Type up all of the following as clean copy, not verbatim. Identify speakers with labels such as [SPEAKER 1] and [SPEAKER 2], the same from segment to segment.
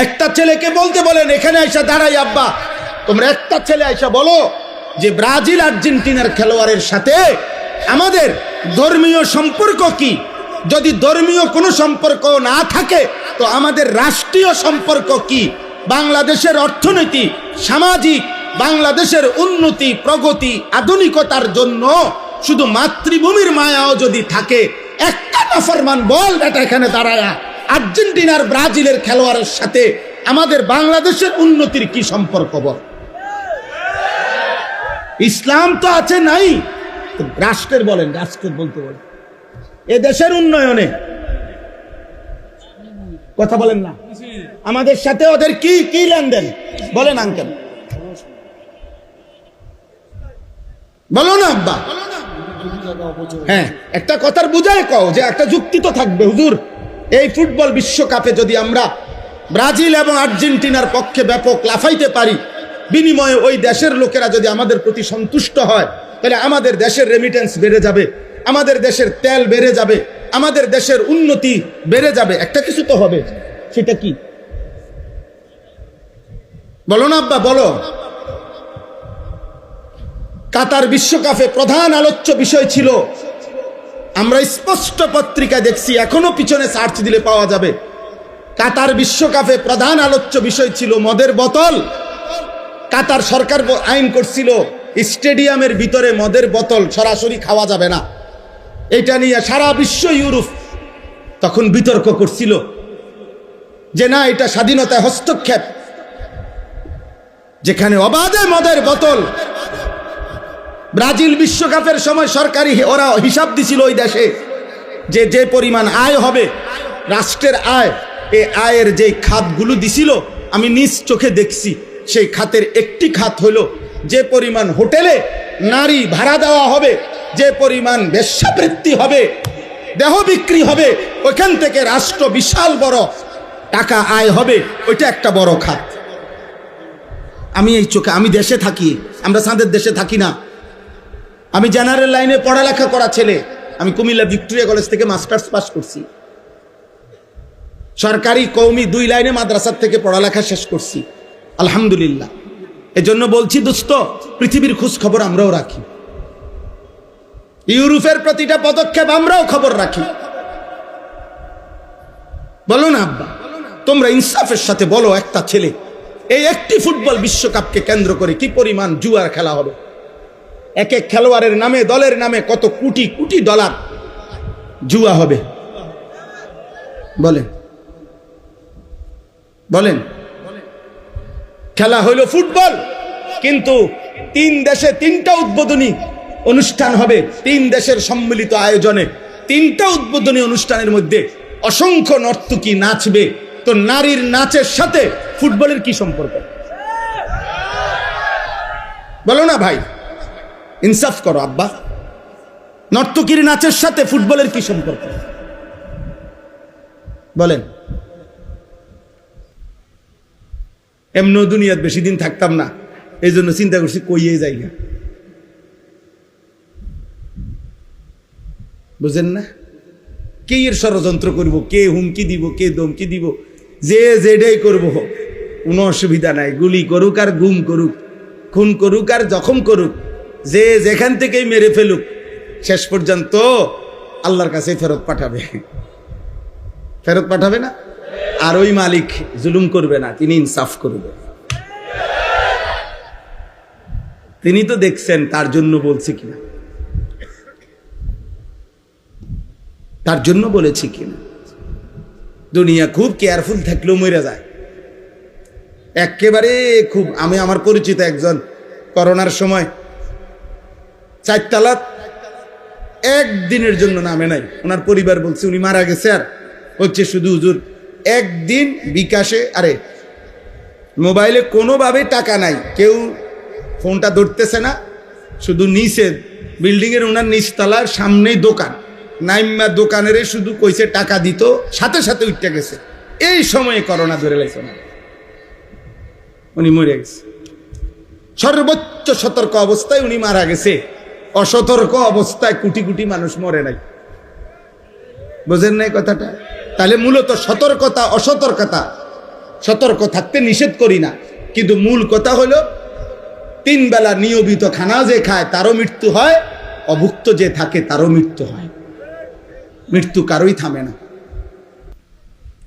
[SPEAKER 1] একটা ছেলেকে বলতে বলেন এখানে আইসা দাঁড়াই, আব্বা তোমরা একটা ছেলে আইসা বলো যে ব্রাজিল আর্জেন্টিনার খেলোয়াড়ের সাথে আমাদের ধর্মীয় সম্পর্ক কি? যদি ধর্মীয় কোনো সম্পর্ক না থাকে তো আমাদের রাষ্ট্রীয় সম্পর্ক কি? বাংলাদেশের অর্থনীতি, সামাজিক, বাংলাদেশের উন্নতি, প্রগতি, আধুনিকতার জন্য শুধু মাতৃভূমির মায়াও যদি থাকে, একটা নাফরমান বল বেটা এখানে দাঁড়ায়া আর্জেন্টিনার ব্রাজিলের খেলোয়াড়ের সাথে আমাদের বাংলাদেশের উন্নতির কি সম্পর্ক বল? ইসলাম তো আছে নাই, রাষ্ট্রের বলেন, রাষ্ট্রের বলতে বলেন এ দেশের উন্নয়নে কথা বলেন না, আমাদের সাথে ওদের কি কি লেনদেন বলেন আঙ্কেল, বলো না আব্বা। হ্যাঁ, একটা কথার বুঝায় কও যে একটা যুক্তি তো থাকবে। হুজুর, এই ফুটবল বিশ্বকাপে যদি আমরা ব্রাজিল এবং আর্জেন্টিনার পক্ষে ব্যাপক লাফাইতে পারি, বিনিময়ে ওই দেশের লোকেরা যদি আমাদের প্রতি সন্তুষ্ট হয়, তাহলে আমাদের দেশের রেমিটেন্স বেড়ে যাবে, আমাদের দেশের তেল বেড়ে যাবে, আমাদের দেশের উন্নতি বেড়ে যাবে। একটা কিছু তো হবে, সেটা কি বলো না আব্বা, বলো। কাতার বিশ্বকাপে প্রধান আলোচ্য বিষয় ছিল, আমরা স্পষ্ট পত্রিকা দেখছি, এখনো পিছনে সার্চ দিলে পাওয়া যাবে, কাতার বিশ্বকাপে প্রধান আলোচ্য বিষয় ছিল মদের বোতল। কাতার সরকার আইন করছিল স্টেডিয়ামের ভিতরে মদের বোতল সরাসরি খাওয়া যাবে না। এটা নিয়ে সারা বিশ্ব, ইউরোপ তখন বিতর্ক করছিল যে না, এটা স্বাধীনতায় হস্তক্ষেপ, যেখানে অবাধে মদের বোতল। ব্রাজিল বিশ্বকাপের সময় সরকারি ওরা হিসাব দিছিল ওই দেশে যে যে পরিমাণ আয় হবে, রাষ্ট্রের আয়, এই আয়ের যে খাতগুলো দিছিল আমি নিজ চোখে দেখছি, সেই খাতের একটি খাত হলো যে পরিমাণ হোটেলে নারী ভাড়া দেওয়া হবে, যে পরিমাণ বেশ্যাবৃত্তি হবে, দেহ বিক্রি হবে, ওইখান থেকে রাষ্ট্র বিশাল বড় টাকা আয় হবে, ওইটা একটা বড় খাত। আমি এই চোখে, আমি দেশে থাকি, আমরা চাঁদের দেশে থাকি না। আমি জেনারেল লাইনে পড়ালেখা করা ছেলে, আমি কুমিল্লা ভিক্টোরিয়া কলেজ থেকে মাস্টার্স পাস করছি, সরকারি কওমি 2 লাইনে মাদ্রাসার থেকে পড়ালেখা শেষ করছি, আলহামদুলিল্লাহ। এজন্য বলছি দোস্ত, পৃথিবীর খোঁজ খবর আমরাও রাখি, ইউরোপের প্রতিটা পদক্ষেপ আমরাও খবর রাখি। বলো না আব্বা, তোমরা ইনসাফের সাথে বলো, একটা ছেলে, এই একটি ফুটবল বিশ্বকাপকে কেন্দ্র করে কি পরিমাণ জুয়ার খেলা হবে? এক এক খেলোয়াড়ের নামে, দলের নামে কত কোটি কোটি ডলার জুয়া হবে, বলেন বলেন। খেলা হইল ফুটবল, কিন্তু 3 দেশে 3টা উদ্বোধনী অনুষ্ঠান হবে, 3 দেশের সম্মিলিত আয়োজনে 3টা উদ্বোধনী অনুষ্ঠানের মধ্যে অসংখ্য নর্তকী নাচবে। তো নারীর নাচের সাথে ফুটবলের কি সম্পর্ক? বলো না ভাই, ইনসাফ করো আব্বা, নর্তকীর নাচের সাথে ফুটবলের কি সম্পর্ক বলেন? এমন দুনিয়াত বেশি দিন থাকতাম না, এই জন্য চিন্তা করছি কইয়ে যাই না, বুঝেন না? কে এর ষড়যন্ত্র করবো, কে হুমকি দিব, কে ধমকি দিব, যে যেটাই করবো কোনো অসুবিধা নাই। গুলি করুক আর গুম করুক, খুন করুক আর জখম করুক, যে যেখান থেকেই মেরে ফেলুক, শেষ পর্যন্ত আল্লাহর কাছে ফেরত পাঠাবে, ফেরত পাঠাবে না? আর ওই মালিক জুলুম করবে না, তিনি ইনসাফ করবে। তিনি তো দেখছেন, তার জন্য বলছে কিনা, তার জন্য বলেছি কিনা। দুনিয়া খুব কেয়ারফুল থাকলেও মরে যায় একেবারে খুব। আমি আমার পরিচিত একজন করোনার সময় 4 তলা একদিনের জন্য নামে নাই, ওনার পরিবার বলছে উনি মারা গেছে, আর হচ্ছে শুধু হুজুর একদিন বিকাশে, আরে মোবাইলে কোনোভাবে টাকা নাই, কেউ ফোনটা ধরতেছে না, শুধু নিচে বিল্ডিংয়ের ওনার নিচতলার সামনেই দোকান, নাইমা দোকানের শুধু কইছে টাকা দিত, সাথে সাথে উঠতে গেছে। এই সময়ে করোনা ধরে লাগছে না, উনি মরে গেছে। সর্বোচ্চ সতর্ক অবস্থায় উনি মারা গেছে, অসতর্ক অবস্থায় কোটি কোটি মানুষ মরে নাই। বোঝেন নাই কথাটা? তাহলে মূলত সতর্কতা অসতর্কতা সতর্ক থাকতে নিষেধ করি না, কিন্তু মূল কথা হলো 3 বেলা নিয়মিত খানা যে খায় তারও মৃত্যু হয়, অভুক্ত যে থাকে তারও মৃত্যু হয়। মৃত্যু কারোই থামে না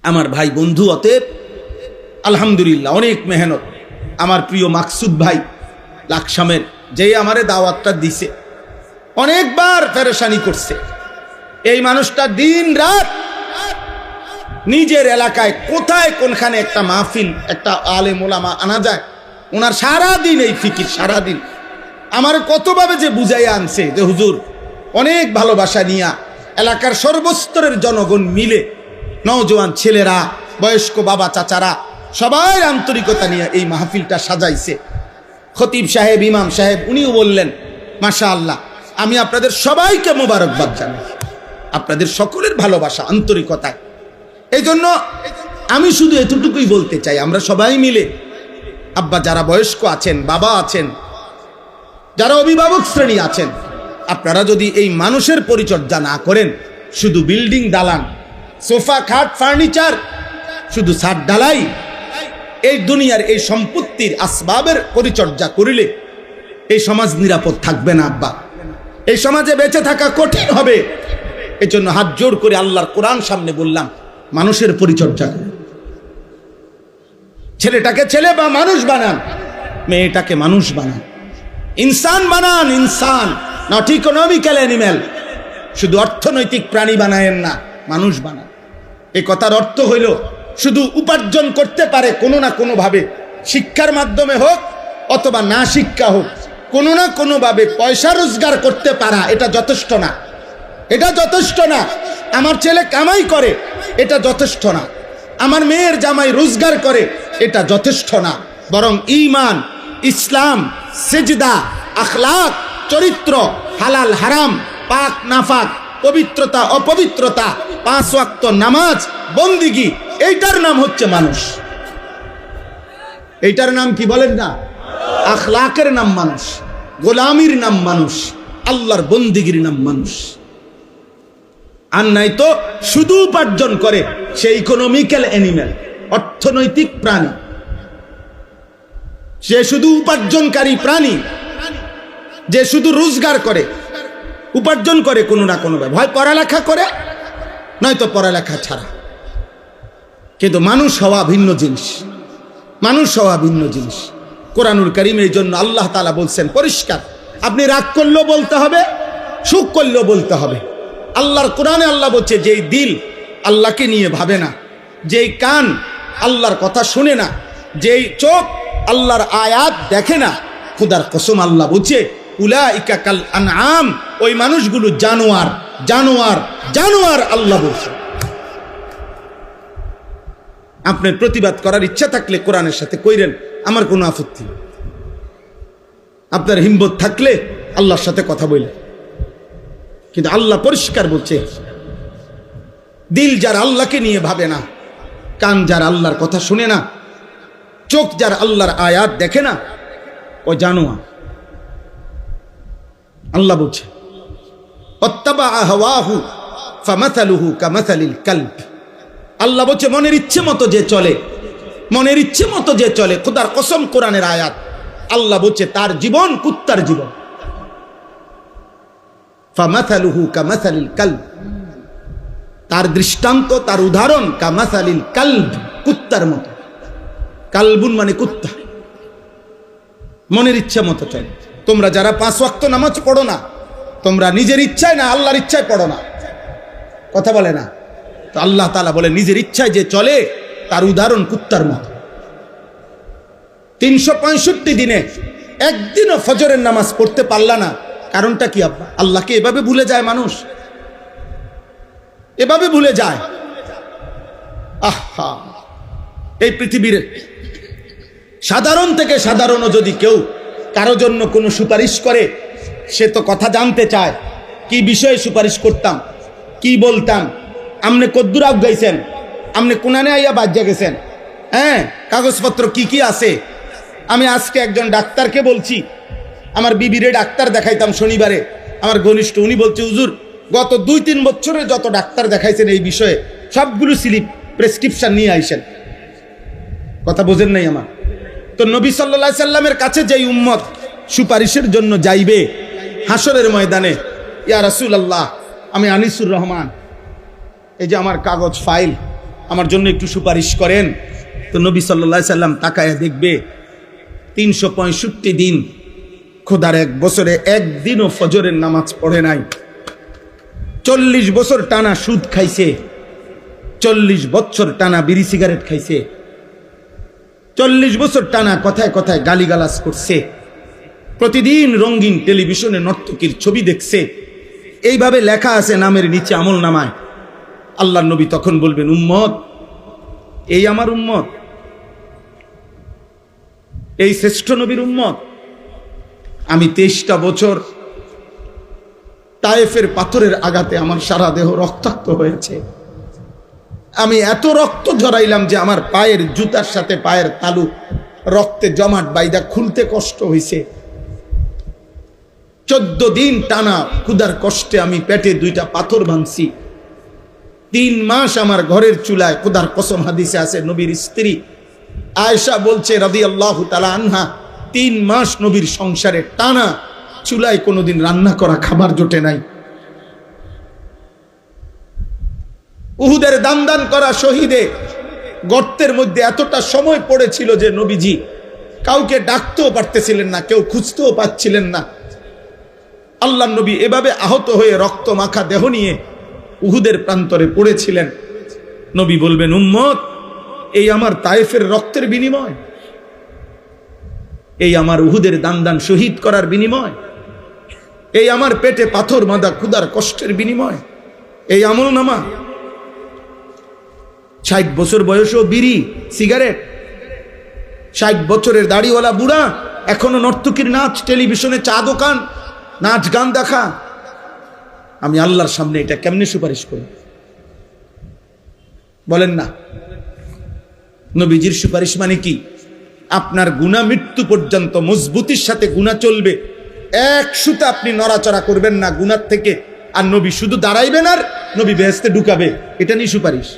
[SPEAKER 1] আমার ভাই বন্ধু। অতএব আলহামদুলিল্লাহ অনেক মেহনত আমার প্রিয় মাকসুদ ভাই লাকসামের, যেই আমারে দাওয়াতটা দিছে, অনেকবার পেরেশানি করছে। এই মানুষটা দিন রাত নিজের এলাকায় কোথায় কোনখানে একটা মাহফিল, একটা আলেম ওলামা আনা যায়, ওনার সারাদিন এই ফিকির, সারাদিন আমার কতভাবে যে বুঝাইয়া আনছে যে হুজুর অনেক ভালোবাসা নিয়া এলাকার সর্বস্তরের জনগণ মিলে, নওজোয়ান ছেলেরা, বয়স্ক বাবা চাচারা সবাই আন্তরিকতা নিয়ে এই মাহফিলটা সাজাইছে। খতিব সাহেব, ইমাম সাহেব উনিও বললেন মাশাআল্লাহ, আমি আপনাদের সবাইকে মোবারকবাদ জানাই, আপনাদের সকলের ভালোবাসা আন্তরিকতায়। এই জন্য আমি শুধু এতটুকুই বলতে চাই, আমরা সবাই মিলে, আব্বা যারা বয়স্ক আছেন, বাবা আছেন, যারা অভিভাবক শ্রেণী আছেন, আপনারা যদি এই মানুষের পরিচর্যা না করেন, শুধু বিল্ডিং দালান, সোফা খাট ফার্নিচার, শুধু ছাদ ঢালাই, এই দুনিয়ার এই সম্পত্তির আসবাবের পরিচর্যা করিলে এই সমাজ নিরাপদ থাকবে না আব্বা, এই সমাজে বেঁচে থাকা কঠিন হবে। এই জন্য হাত জোর করে আল্লাহর কোরআন সামনে বললাম, মানুষের পরিচর্যা করেন। ছেলেটাকে ছেলে বা মানুষ বানান, মেয়েটাকে মানুষ বানান, ইনসান বানান, ইনসান, নট ইকোনমিক্যাল অ্যানিম্যাল। শুধু অর্থনৈতিক প্রাণী বানায়েন না, মানুষ বানান। এই কথার অর্থ হইল শুধু উপার্জন করতে পারে কোনো না কোনোভাবে, শিক্ষার মাধ্যমে হোক অথবা না শিক্ষা হোক, কোনো না কোনোভাবে পয়সা রোজগার করতে পারা, এটা যথেষ্ট না, এটা যথেষ্ট না। আমার ছেলে কামাই করে, এটা যথেষ্ট না। আমার মেয়ের জামাই রোজগার করে, এটা যথেষ্ট না। বরং ঈমান, ইসলাম, সিজদা, আখলাক, চরিত্র, হালাল হারাম, পাক নাফাক, পবিত্রতা অপবিত্রতা, 5 ওয়াক্ত নামাজ, বন্দিগি, এইটার নাম হচ্ছে মানুষ। এইটার নাম কি বলেন না? আখলাকের নাম মানুষ, গোলামির নাম মানুষ, আল্লাহর বন্দিগির নাম মানুষ। আর নাই তো শুধু উপার্জন করে, সে ইকোনমিক্যাল অ্যানিম্যাল, অর্থনৈতিক প্রাণী, সে শুধু উপার্জনকারী প্রাণী, যে শুধু রোজগার করে, উপার্জন করে কোনো না কোনোভাবে, হয় পড়ালেখা করে নয়তো পড়ালেখা ছাড়া। কিন্তু মানুষ হওয়া ভিন্ন জিনিস, মানুষ হওয়া ভিন্ন জিনিস। কোরআনুল কারীম এই জন্য আল্লাহ তাআলা বলছেন পরিষ্কার, আপনি রাগ করলেও বলতে হবে, সুখ করলেও বলতে হবে। আল্লাহর কোরআনে আল্লাহ বলছে, যেই দিল আল্লাহকে নিয়ে ভাবে না, যেই কান আল্লাহর কথা শুনে না, যেই চোখ আল্লাহর আয়াত দেখে না, খুদার কসম আল্লাহ বলছে উলাইকা কাল আনআম, ওই মানুষগুলো জানোয়ার, জানোয়ার, জানোয়ার। আল্লাহ বলছে। আপনার প্রতিবাদ করার ইচ্ছা থাকলে কোরআনের সাথে কইরেন, আমার কোনো আপত্তি নেই। আপনার হিম্মত থাকলে আল্লাহর সাথে কথা বলেন। কিন্তু আল্লাহ পরিষ্কার বলছে, দিল যার আল্লাহকে নিয়ে ভাবে না, কান যার আল্লাহর কথা শুনে না, চোখ যার আল্লাহর আয়াত দেখে না, ও জানোয়ার। আল্লাহ বলছে অত্তাবা হাওয়াহু ফামাসালুহু কামাসালিল কালব। আল্লাহ বলছে মনের ইচ্ছে মতো যে চলে, মনের ইচ্ছে মতো যে চলে, খোদার কসম কোরআনের আয়াত, আল্লাহ বলছে তার জীবন কুত্তার জীবন। ফামাসালুহু কামাসালিল কালব, তার দৃষ্টান্ত, তার উদাহরণ কামাসালিল কালব, কুত্তার মতো। কালবুন মানে কুত্তা। মনের ইচ্ছা মতো চলে। তোমরা যারা 5 ওয়াক্ত নামাজ পড়ো না, তোমরা নিজের ইচ্ছায় না আল্লাহর ইচ্ছায় পড়ো না, কথা বলে না। তো আল্লাহ তাআলা বলে নিজের ইচ্ছায় যে চলে তার উদাহরণ কুত্তার মতো। 365 দিনে একদিনও ফজরের নামাজ পড়তে পারলা না, কারণটা কি আব্বা? আল্লাহকে এভাবে ভুলে যায় মানুষ, এভাবে ভুলে যায়। আহা, এই পৃথিবীর সাধারণ থেকে সাধারণও যদি কেউ কারো জন্য কোনো সুপারিশ করে, সে তো কথা জানতে চায়, কি বিষয়ে সুপারিশ করতাম, কি বলতাম, আমনে কদ্দুর আগাইছেন, আমনে কোনানে আইয়া বাজ্যা গেছেন, হ্যাঁ কাগজপত্র কি কি আছে। আমি আজকে একজন ডাক্তারকে বলছি, আমার বিবিরে ডাক্তার দেখাইতাম শনিবারে, আমার ঘনিষ্ঠ, উনি বলছে হুজুর গত 2-3 বছরে যত ডাক্তার দেখাইছেন এই বিষয়ে সবগুলো স্লিপ প্রেসক্রিপশন নিয়ে আইসেন। কথা বোঝেন নাই আমার? তো নবী সাল্লাল্লাহু আলাইহি সাল্লামের কাছে যেই উম্মত সুপারিশের জন্য যাইবে হাসরের ময়দানে, ইয়া রাসূলুল্লাহ আমি আনিসুর রহমান, এই যে আমার কাগজ ফাইল, আমার জন্য একটু সুপারিশ করেন। তো নবী সাল্লাল্লাহু আলাইহি সাল্লাম তাকায় দেখবে 365 দিন খোদার এক বছরে একদিনও ফজরের নামাজ পড়ে নাই, 40 বছর টানা সুদ খাইছে, 40 বছর টানা বিড়ি সিগারেট খাইছে, 40 বছর টানা কথায় কথায় গালিগালাজ করছে, প্রতিদিন রঙিন টেলিভিশনে নর্তকীর ছবি দেখছে। এইভাবে লেখা আছে নামের নিচে আমল নামায়। আল্লাহর নবী তখন বলবেন, উম্মত, এই আমার উম্মত, এই শ্রেষ্ঠ নবীর উম্মত। আমি 23টা বছর তায়েফের পাথরের আঘাতে আমার সারা দেহ রক্তাক্ত হয়েছে। আমি এত রক্ত ঝরাইলাম যে আমার পায়ের জুতার সাথে পায়ের তালু রক্তে জমাট বাইদা খুলতে কষ্ট হয়েছে। 14 দিন টানা ক্ষুধার কষ্টে আমি পেটে 2টা পাথর ভাঙছি। 3 মাস আমার ঘরের চুলায়, ক্ষুধার কসম হাদিসে আছে, নবীর স্ত্রী আয়েশা বলছে রাদিয়াল্লাহু তাআলা আনহা, 3 মাস নবীর সংসারে টানা চুলায় কোনোদিন রান্না করা খাবার জোটে নাই। উহুদের দান করা শহীদে গর্তের মধ্যে এতটা সময় পড়েছিল যে নবীজি কাউকে ডাকতেও পারতেছিলেন না, কেউ খুঁজতেও পাচ্ছিলেন না। আল্লাহর নবী এভাবে আহত হয়ে রক্ত মাখা দেহ নিয়ে উহুদের প্রান্তরে পড়েছিলেন। নবী বলবেন, উম্মত, এই আমার তায়েফের রক্তের বিনিময়, এই আমার উহুদের দান শহীদ করার বিনিময়, এই আমার পেটে পাথর বাঁধা ক্ষুধার কষ্টের বিনিময়, এই আমল নামা। 60 বছর বয়সেও বিড়ি সিগারেট, 60 বছরের দাড়িওয়ালা বুড়া, এখনো নর্তকীর নাচ, টেলিভিশনে চা দোকান, নাচ গান দেখা। আমি আল্লাহর সামনে এটা কেমনে সুপারিশ করি বলেন না? নবীজির সুপারিশ মানে কি? আপনার গুনাহ মৃত্যু পর্যন্ত মজবুতির সাথে গুনাহ চলবে, এক সুতা আপনি নড়াচড়া করবেন না গুনার থেকে। আর নবী শুধু দাঁড়াইবেন আর নবী বেহেশতে ঢুকাবে, এটা নিয়ে সুপারিশ।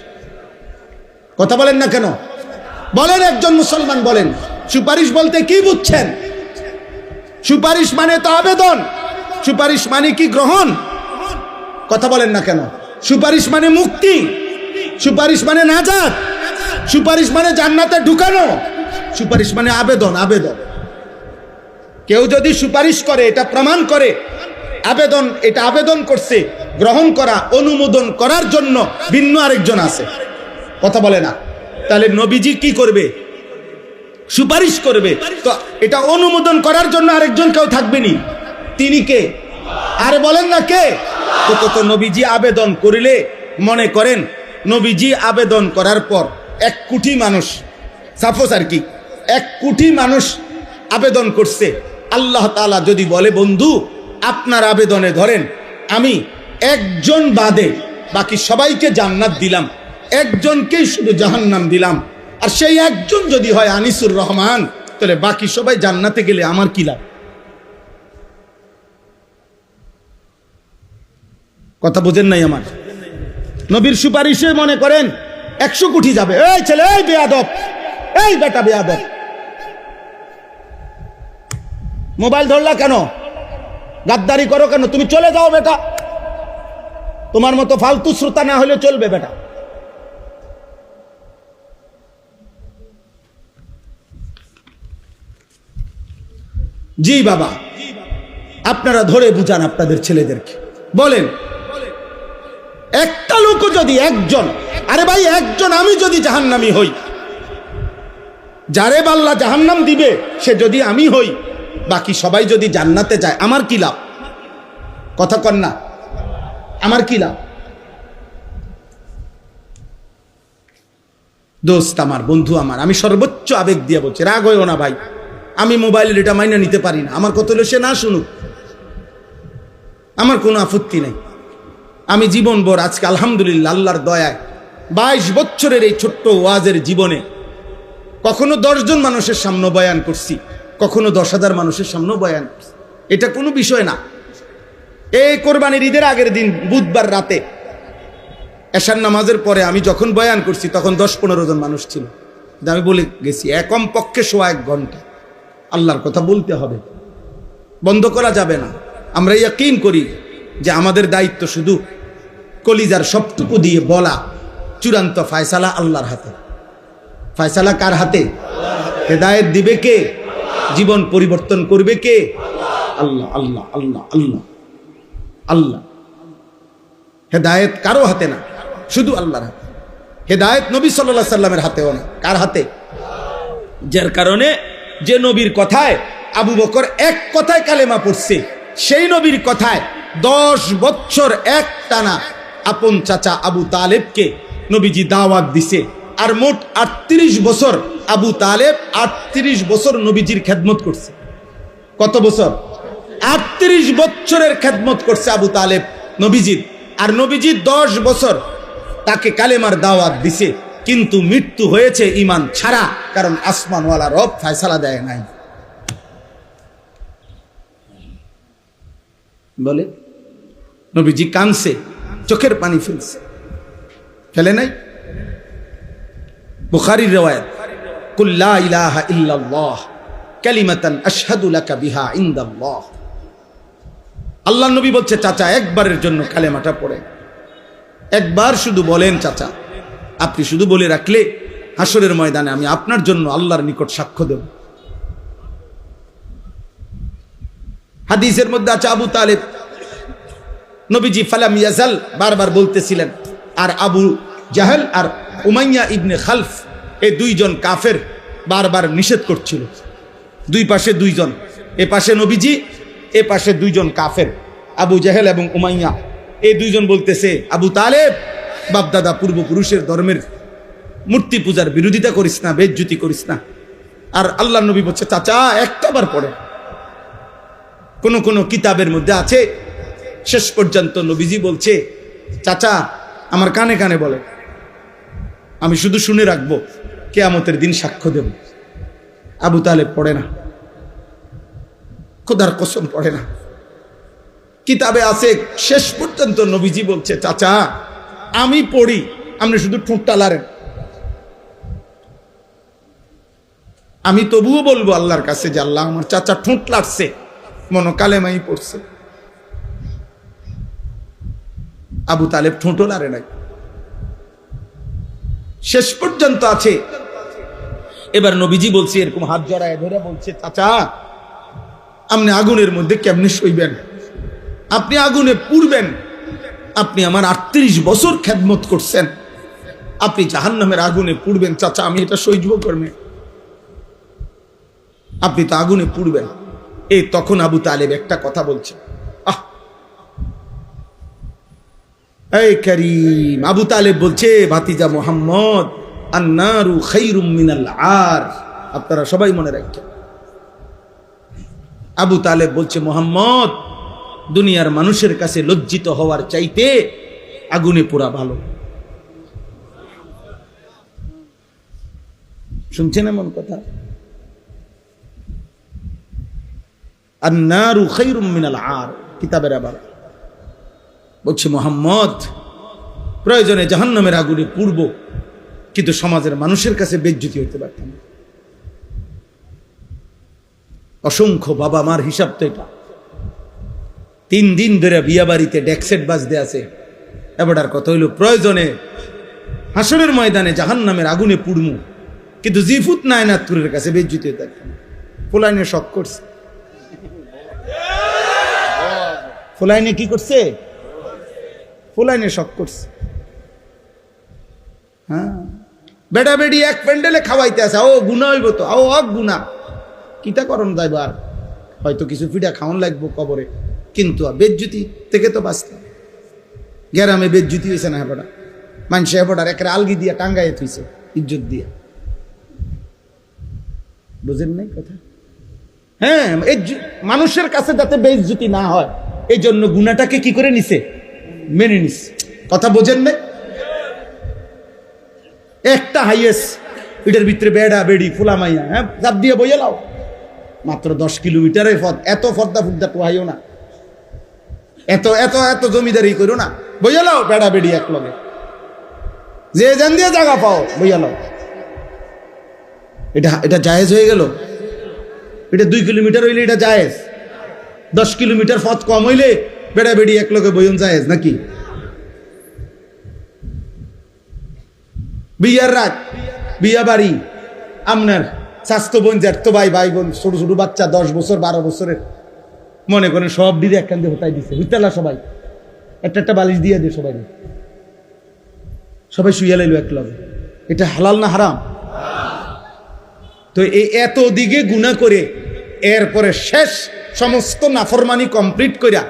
[SPEAKER 1] কথা বলেন না কেন? বলেন, একজন মুসলমান বলেন, সুপারিশ বলতে কি বুঝছেন? সুপারিশ মানে তো আবেদন। সুপারিশ মানে কি গ্রহণ? কথা বলেন না কেন? সুপারিশ মানে মুক্তি, সুপারিশ মানে নাজাত, সুপারিশ মানে জান্নাতে ঢুকানো, সুপারিশ মানে আবেদন। আবেদন, কেউ যদি সুপারিশ করে এটা প্রমাণ করে আবেদন, এটা আবেদন করছে, গ্রহণ করা, অনুমোদন করার জন্য ভিন্ন আরেকজন আছে। কথা বলে না? তাহলে নবীজি কি করবে? সুপারিশ করবে, তো এটা অনুমোদন করার জন্য আরেকজন কেউ থাকবেনি। তিনি কে? আরে বলেন না কে? তো নবীজি আবেদন করিলে, মনে করেন নবীজি আবেদন করার পর 1 কোটি মানুষ, সাপোজ আর কি 1 কোটি মানুষ আবেদন করছে, আল্লাহ তাআলা যদি বলে, বন্ধু আপনার আবেদনে ধরেন আমি একজন বাদে বাকি সবাইকে জান্নাত দিলাম, একজনকেই শুধু জাহান্নাম দিলাম, আর সেই একজন যদি হয় আনিসুর রহমান, তাহলে বাকি সবাই জান্নাতে গেলে আমার কি লাভ? কথা বোঝেন নাই আমার? নবীর সুপারিশে মনে করেন 100 কোটি যাবে। এই ছেলে, এই বেয়াদব, এই বেটা বেয়াদব, মোবাইল ধরলা কেন? গাদ্দারি করো কেন? তুমি চলে যাও বেটা, তোমার মতো ফালতু শ্রোতা না হলে চলবে বেটা। জি বাবা, আপনারা ধরে বুঝান আপনাদের ছেলেদেরকে, বলেন একটা লোক যদি, একজন, আরে ভাই একজন, আমি যদি জাহান্নামী হই, যারে আল্লাহ জাহান্নাম দিবে সে যদি আমি হই, বাকি সবাই যদি জান্নাতে যায়, আমার কি লাভ? কথা কন না, আমার কি লাভ? দোস্ত আমার, বন্ধু আমার, আমি সর্বোচ্চ আবেগ দিয়ে বলছি, রাগ হইও না ভাই, আমি মোবাইলের এটা মাইনা নিতে পারি না। আমার কথা হলো সে না শুনুক, আমার কোনো আপত্তি নেই। আমি জীবনভর আজকে আলহামদুলিল্লাহ আল্লাহর দয়ায় 22 বছরের এই ছোট্ট ওয়াজের জীবনে কখনো 10 জন মানুষের সামনে বয়ান করছি, কখনো 10,000 মানুষের সামনে বয়ান করছি, এটা কোনো বিষয় না। এই কোরবানির ঈদের আগের দিন বুধবার রাতে এশার নামাজের পরে আমি যখন বয়ান করছি তখন 10-15 জন মানুষ ছিল। আমি বলে গেছি কম পক্ষে 1 ঘন্টা আল্লাহর কথা বলতে হবে, বন্ধ করা যাবে না। আমরা ইয়াকিন করি যে আমাদের দায়িত্ব শুধু কলিজার সবটুকু দিয়ে বলা, চূড়ান্ত ফয়সালা আল্লাহর হাতে। ফয়সালা কার হাতে? হেদায়েত দিবে কে? জীবন পরিবর্তন করবে কে? আল্লাহ আল্লাহ আল্লাহ আল্লাহ আল্লাহ। হেদায়েত কারো হাতে না, শুধু আল্লাহর হাতে। হেদায়েত নবী সাল্লাল্লাহু আলাইহি সাল্লামের হাতেও না, কার হাতে? যার কারণে যে নবীর কথায় আবু বকর এক কথায় কালেমা পড়ছে, সেই নবীর কথায় 10 বছর একটানা আপন চাচা আবু তালেবকে নবীজি দাওয়াত দিছে। আর মোট 38 বছর আবু তালেব 38 বছর নবীজির খেদমত করছে। কত বছর? 38 বছরের খেদমত করছে আবু তালেব নবীজির। আর নবীজি 10 বছর তাকে কালেমার দাওয়াত দিছে, কিন্তু মৃত্যু হয়েছে ঈমান ছাড়া, কারণ আসমানওয়ালা রব ফয়সালা দেয় নাই। বলে নবীজি কানছে, চোখের পানি ফেলছে, ফেলে নাই? বুখারীর riwayat, কুল লা ইলাহা ইল্লাল্লাহ কালিমাতান আশহাদু লাকা বিহা ইনদাল্লাহ। আল্লাহর নবী বলছে, চাচা একবারের জন্য কালেমাটা পড়ে, একবার শুধু বলেন চাচা, আপনি শুধু বলে রাখলে হাসরের ময়দানে আমি আপনার জন্য আল্লাহর নিকট সাক্ষ্য দেব। হাদিসের মধ্যে আছে আবু তালেব নবীজি ফালাম ইয়াজাল বারবার বলতেছিলেন, আর আবু জাহেল আর উমাইয়া ইবনে খালফ এই 2 জন কাফের বারবার নিষেধ করছিল। 2 পাশে 2 জন, এ পাশে নবীজি, এ পাশে 2 জন কাফের, আবু জাহেল এবং উমাইয়া। এই 2 জন বলতেছে, আবু তালেব বাপদাদা পূর্বপুরুষের ধর্মের মূর্তি পূজার বিরোধিতা করিস না, বেজ্জতি করিস না। আর আল্লাহ নবী বলছে, চাচা একটাবার পড়ে। কোন কোন কিতাবের মধ্যে আছে শেষ পর্যন্ত নবীজি বলছে, চাচা আমার কানে কানে বলে, আমি শুধু শুনে রাখবো, কিয়ামতের দিন সাক্ষ্য দেব। আবু তালেব পড়ে না, খোদার কসম পড়ে না। কিতাবে আছে শেষ পর্যন্ত নবীজি বলছে, চাচা আমি পড়ি, আপনি শুধু ঠোঁটটা লাড়েন, আমি তবুও বলবো আল্লাহর কাছে যে আল্লাহ আমার চাচা ঠোঁট লাড়ছে, মনো কালেমাই পড়ছে। আবু তালেব ঠোঁটও লাড়ে নাই, শেষ পর্যন্ত আছে। এবার নবীজি বলছে, এরকম হাত জড়ায় ধরে বলছে, চাচা আপনি আগুনের মধ্যে কেমনে সইবেন? আপনি আগুনে পুড়বেন, আপনি আমার 38 বছর খেদমত করছেন, আপনি জাহান্নামের আগুনে পুড়বেন, চাচা আমি এটা সহ্য করবে, আপনি তো আগুনে পুড়বেন। এই তখন আবু তালেব একটা কথা বলছে, এই করিম, আবু তালেব বলছে, ভাতিজা মুহাম্মদ, আন্নারু খায়রুম মিনাল আর। আপনারা সবাই মনে রাখবেন, আবু তালেব বলছে, মুহাম্মদ দুনিয়ার মানুষের কাছে লজ্জিত হওয়ার চাইতে আগুনে পোড়া ভালো। শুনছেন এমন কথা? আন্নারু খায়রুম মিনাল আর, কিতাবের আবার বলছে, মুহাম্মদ প্রয়োজনে জাহান্নামের আগুনে পুড়ব, কিন্তু সমাজের মানুষের কাছে বেজ্জতি হতে পারতাম না। অসংখ্য বাবা মার হিসাব তো এটা। 3 দিন ধরে বিয়া বাড়িতে ডেকসেট বাজতে আছে, এবারটার কথা হইল প্রয়োজনে হাসরের ময়দানে জাহান্নামের আগুনে পুড়মু, কিন্তু জিফুত নায়নাতুরের কাছে বেজ্জতি হতে পারতাম না। ফুলাইনে শখ করছে, ফুলাইনে কি করছে? ফুলাইনে শখ করছে। হ্যাঁ, বেটা বেডি এক প্যান্ডেলে খাওয়াইতে আছে, ও গুণা হইব তো, ও অক গুণা, কিতা করণ যাইব, আর হয়তো কিছু পিঠা খাওয়ান লাগবো কবরে, কিন্তু বেজ্জুতি থেকে তো বাঁচতাম। গ্যারামে বেজ্জুতি হয়েছে না, হেপটা মানুষ হেপটার একের আলগি দিয়া টাঙ্গাইয়ে থুইছে ইজ্জত দিয়া। বুঝেন নাই কথা? হ্যাঁ, মানুষের কাছে যাতে বেজ্জুতি না হয়, এই জন্য গুণাটাকে কি করে নিছে? মেনে নিছে। কথা বোঝেন না? একটা হাইয়েস্ট এটার ভিতরে বেড়া বেড়ি ফুলা মাইয়া, হ্যাঁ চাপ দিয়ে বইয়ে লাও, মাত্র 10 কিলোমিটারের পথ, এত ফর্দা ফুর্দা টোহাইও না, এত এত এত জমিদারি করো না, বইয়া লাও বেড়া বেড়ি এক লগে, যে জান দিয়ে জায়গা পাও বইয়া লাও। এটা এটা জায়েজ হয়ে গেল? এটা 2 কিলোমিটার হইলে এটা জায়েজ, 10 কিলোমিটার পথ কম হইলে বেড়া বেড়ি এক লোকে বইন জায়েজ নাকি? বিয়ার রাত, বিয়া বাড়ি, আপনার স্বাস্থ্য বোন, জ্যাঠতো ভাই, ভাই বোন, ছোট ছোট বাচ্চা 10 বছর 12 বছরের, মনে করেন সব দিদি একখান দিয়ে হতাই দিছে, হইতালা সবাই একটা একটা বালিশ দিয়ে দিয়ে সবাই সবাই শুইয়া লাইল এক লগে। এটা হালাল না হারাম? তো এই এত দিকে গুনাহ করে এরপরে শেষ সমস্ত নাফরমানি কমপ্লিট করিয়া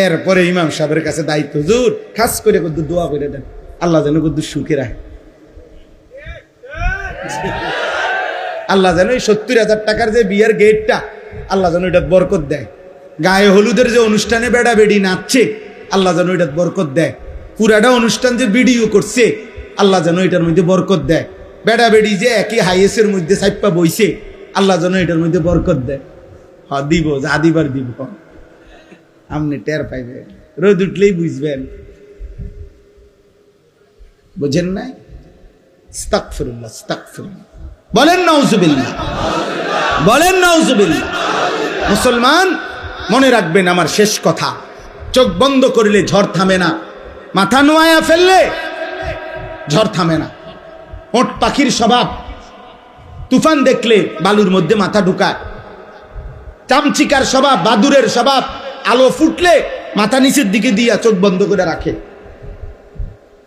[SPEAKER 1] এরপরে ইমাম সাহেবের কাছে দায়িত্ব, হুজুর খাস করে কদ্দুর দোয়া করে দেন, আল্লাহ যেন কদ্দুর সুখে রাখে, আল্লাহ যেন এই 70,000 টাকার যে বিয়ের গেটটা আল্লাহ যেন এটা বরকত দেয়, গায়ে হলুদের যে অনুষ্ঠানে বেড়া বেড়ি নাচছে আল্লাহ যেন এটা বরকত দেয়, পুরাটা অনুষ্ঠান যে ভিডিও করছে আল্লাহ যেন এটার মধ্যে বরকত দেয়, বেড়া বেড়ি যে একই হাইয়েসের মধ্যে সাইপা বইছে আল্লাহ যেন এটার মধ্যে বরকত দেয়। হ্যাঁ দিব, যা দিবার দিব, আপনি টের পাইবেন, রোদ উঠলেই বুঝবেন। বুঝেন নাই? আস্তাগফিরুল্লাহ, আস্তাগফিরুল্লাহ, বলেন নাউজুবিল্লাহ, বলেন নাউজুবিল্লাহ। মুসলমান মনে রাখবেন আমার শেষ কথা, চোখ বন্ধ করলে ঝড় থামে না, মাথা নোয়ায়া ফেললে ঝড় থামে না। ওট পাখির স্বভাব, তুফান দেখলে বালুর মধ্যে মাথা ঢুকায়। চামচিকার স্বভাব, বাদুরের স্বভাব, আলো ফুটলে মাথা নিচের দিকে দিয়া চোখ বন্ধ করে রাখে।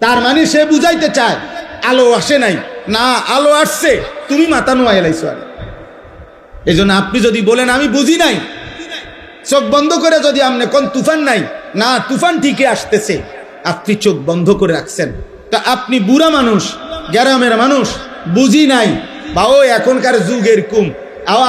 [SPEAKER 1] তার মানে সে বুঝাইতে চায় আলো আসে নাই, না আলো আসছে, তুমি মাথা নোয়া এলাইছো। এই জন্য আপনি যদি বলেন আমি বুঝি নাই, চোখ বন্ধ করে যদি আপনি কোন তুফান নাই, না তুফান ঠিকই আসতেছে, আপনি চোখ বন্ধ করে রাখছেন, তা আপনি বুড়া মানুষ, গ্রামের মানুষ, বুঝি নাই, বা ও এখনকার যুগ এরকম,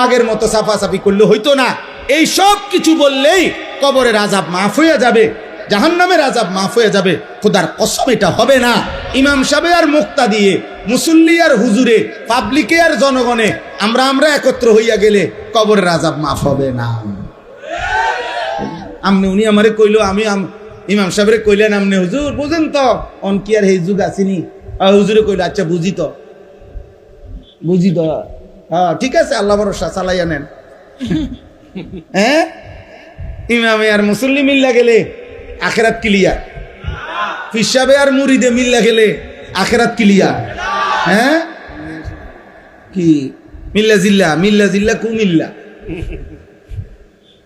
[SPEAKER 1] আগের মতো সাফাসাফি করলে হইতো না, এই সব কিছু বললেই কবরের আযাব মাফ হয়ে যাবে, জাহান্নামের আযাব মাফ হয়ে যাবে। খোদার কসম এটা হবে না। ইমাম সাহেব আর মুক্তা দিয়ে, মুসল্লি আর হুজুরে, পাবলিকে আর জনগণে আমরা একত্র হইয়া গেলে কবরের আযাব মাফ হবে না। আমনে উনি আমারে কইলো, আমি ইমাম সাহেবরে কইলেন, আমনে হুজুর বুঝেন তো অন কি আর এই যুগ আসেনি? হুজুরে কইলো আচ্ছা বুঝি তো, বুঝি তো, হ্যাঁ ঠিক আছে, আল্লাহ ভরসা চালাইয়া নেন। হ্যাঁ, ইমামে আর মুসল্লি মিল্লা গেলে আখেরাত ক্লিয়ার, পিসাবে আর মুরিদে মিল্লা গেলে আখেরাত ক্লিয়ার। হ্যাঁ কি মিল্লা জিল্লা, মিল্লা জিল্লা কুমিল্লা,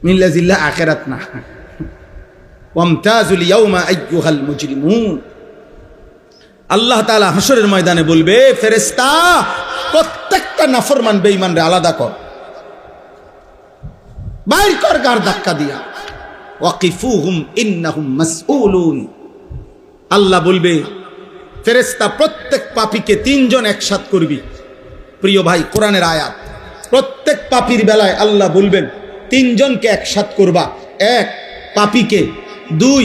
[SPEAKER 1] মিল্লা জিল্লা আখেরাত না। ওয়ামতাজুল ইয়াউমা আইয়ুহাল মুজরিমুন, আল্লাহ তাআলা হাসরের ময়দানে বলবে, ফেরেশতা প্রত্যেকটা নাফরমান বেঈমানরে আলাদা কর, বাইর কর গার ধাক্কা দিয়া, ওয়াকিফুহুম ইন্নাহুম মাসউলুন। আল্লাহ বলবে ফেরেশতা প্রত্যেক পাপীকে 3 জন একসাথ করবি। প্রিয় ভাই, কোরআনের আয়াত, প্রত্যেক পাপীর বেলায় আল্লাহ বলবেন 3 জনকে একসাথ করবা। 1 পাপীকে, 2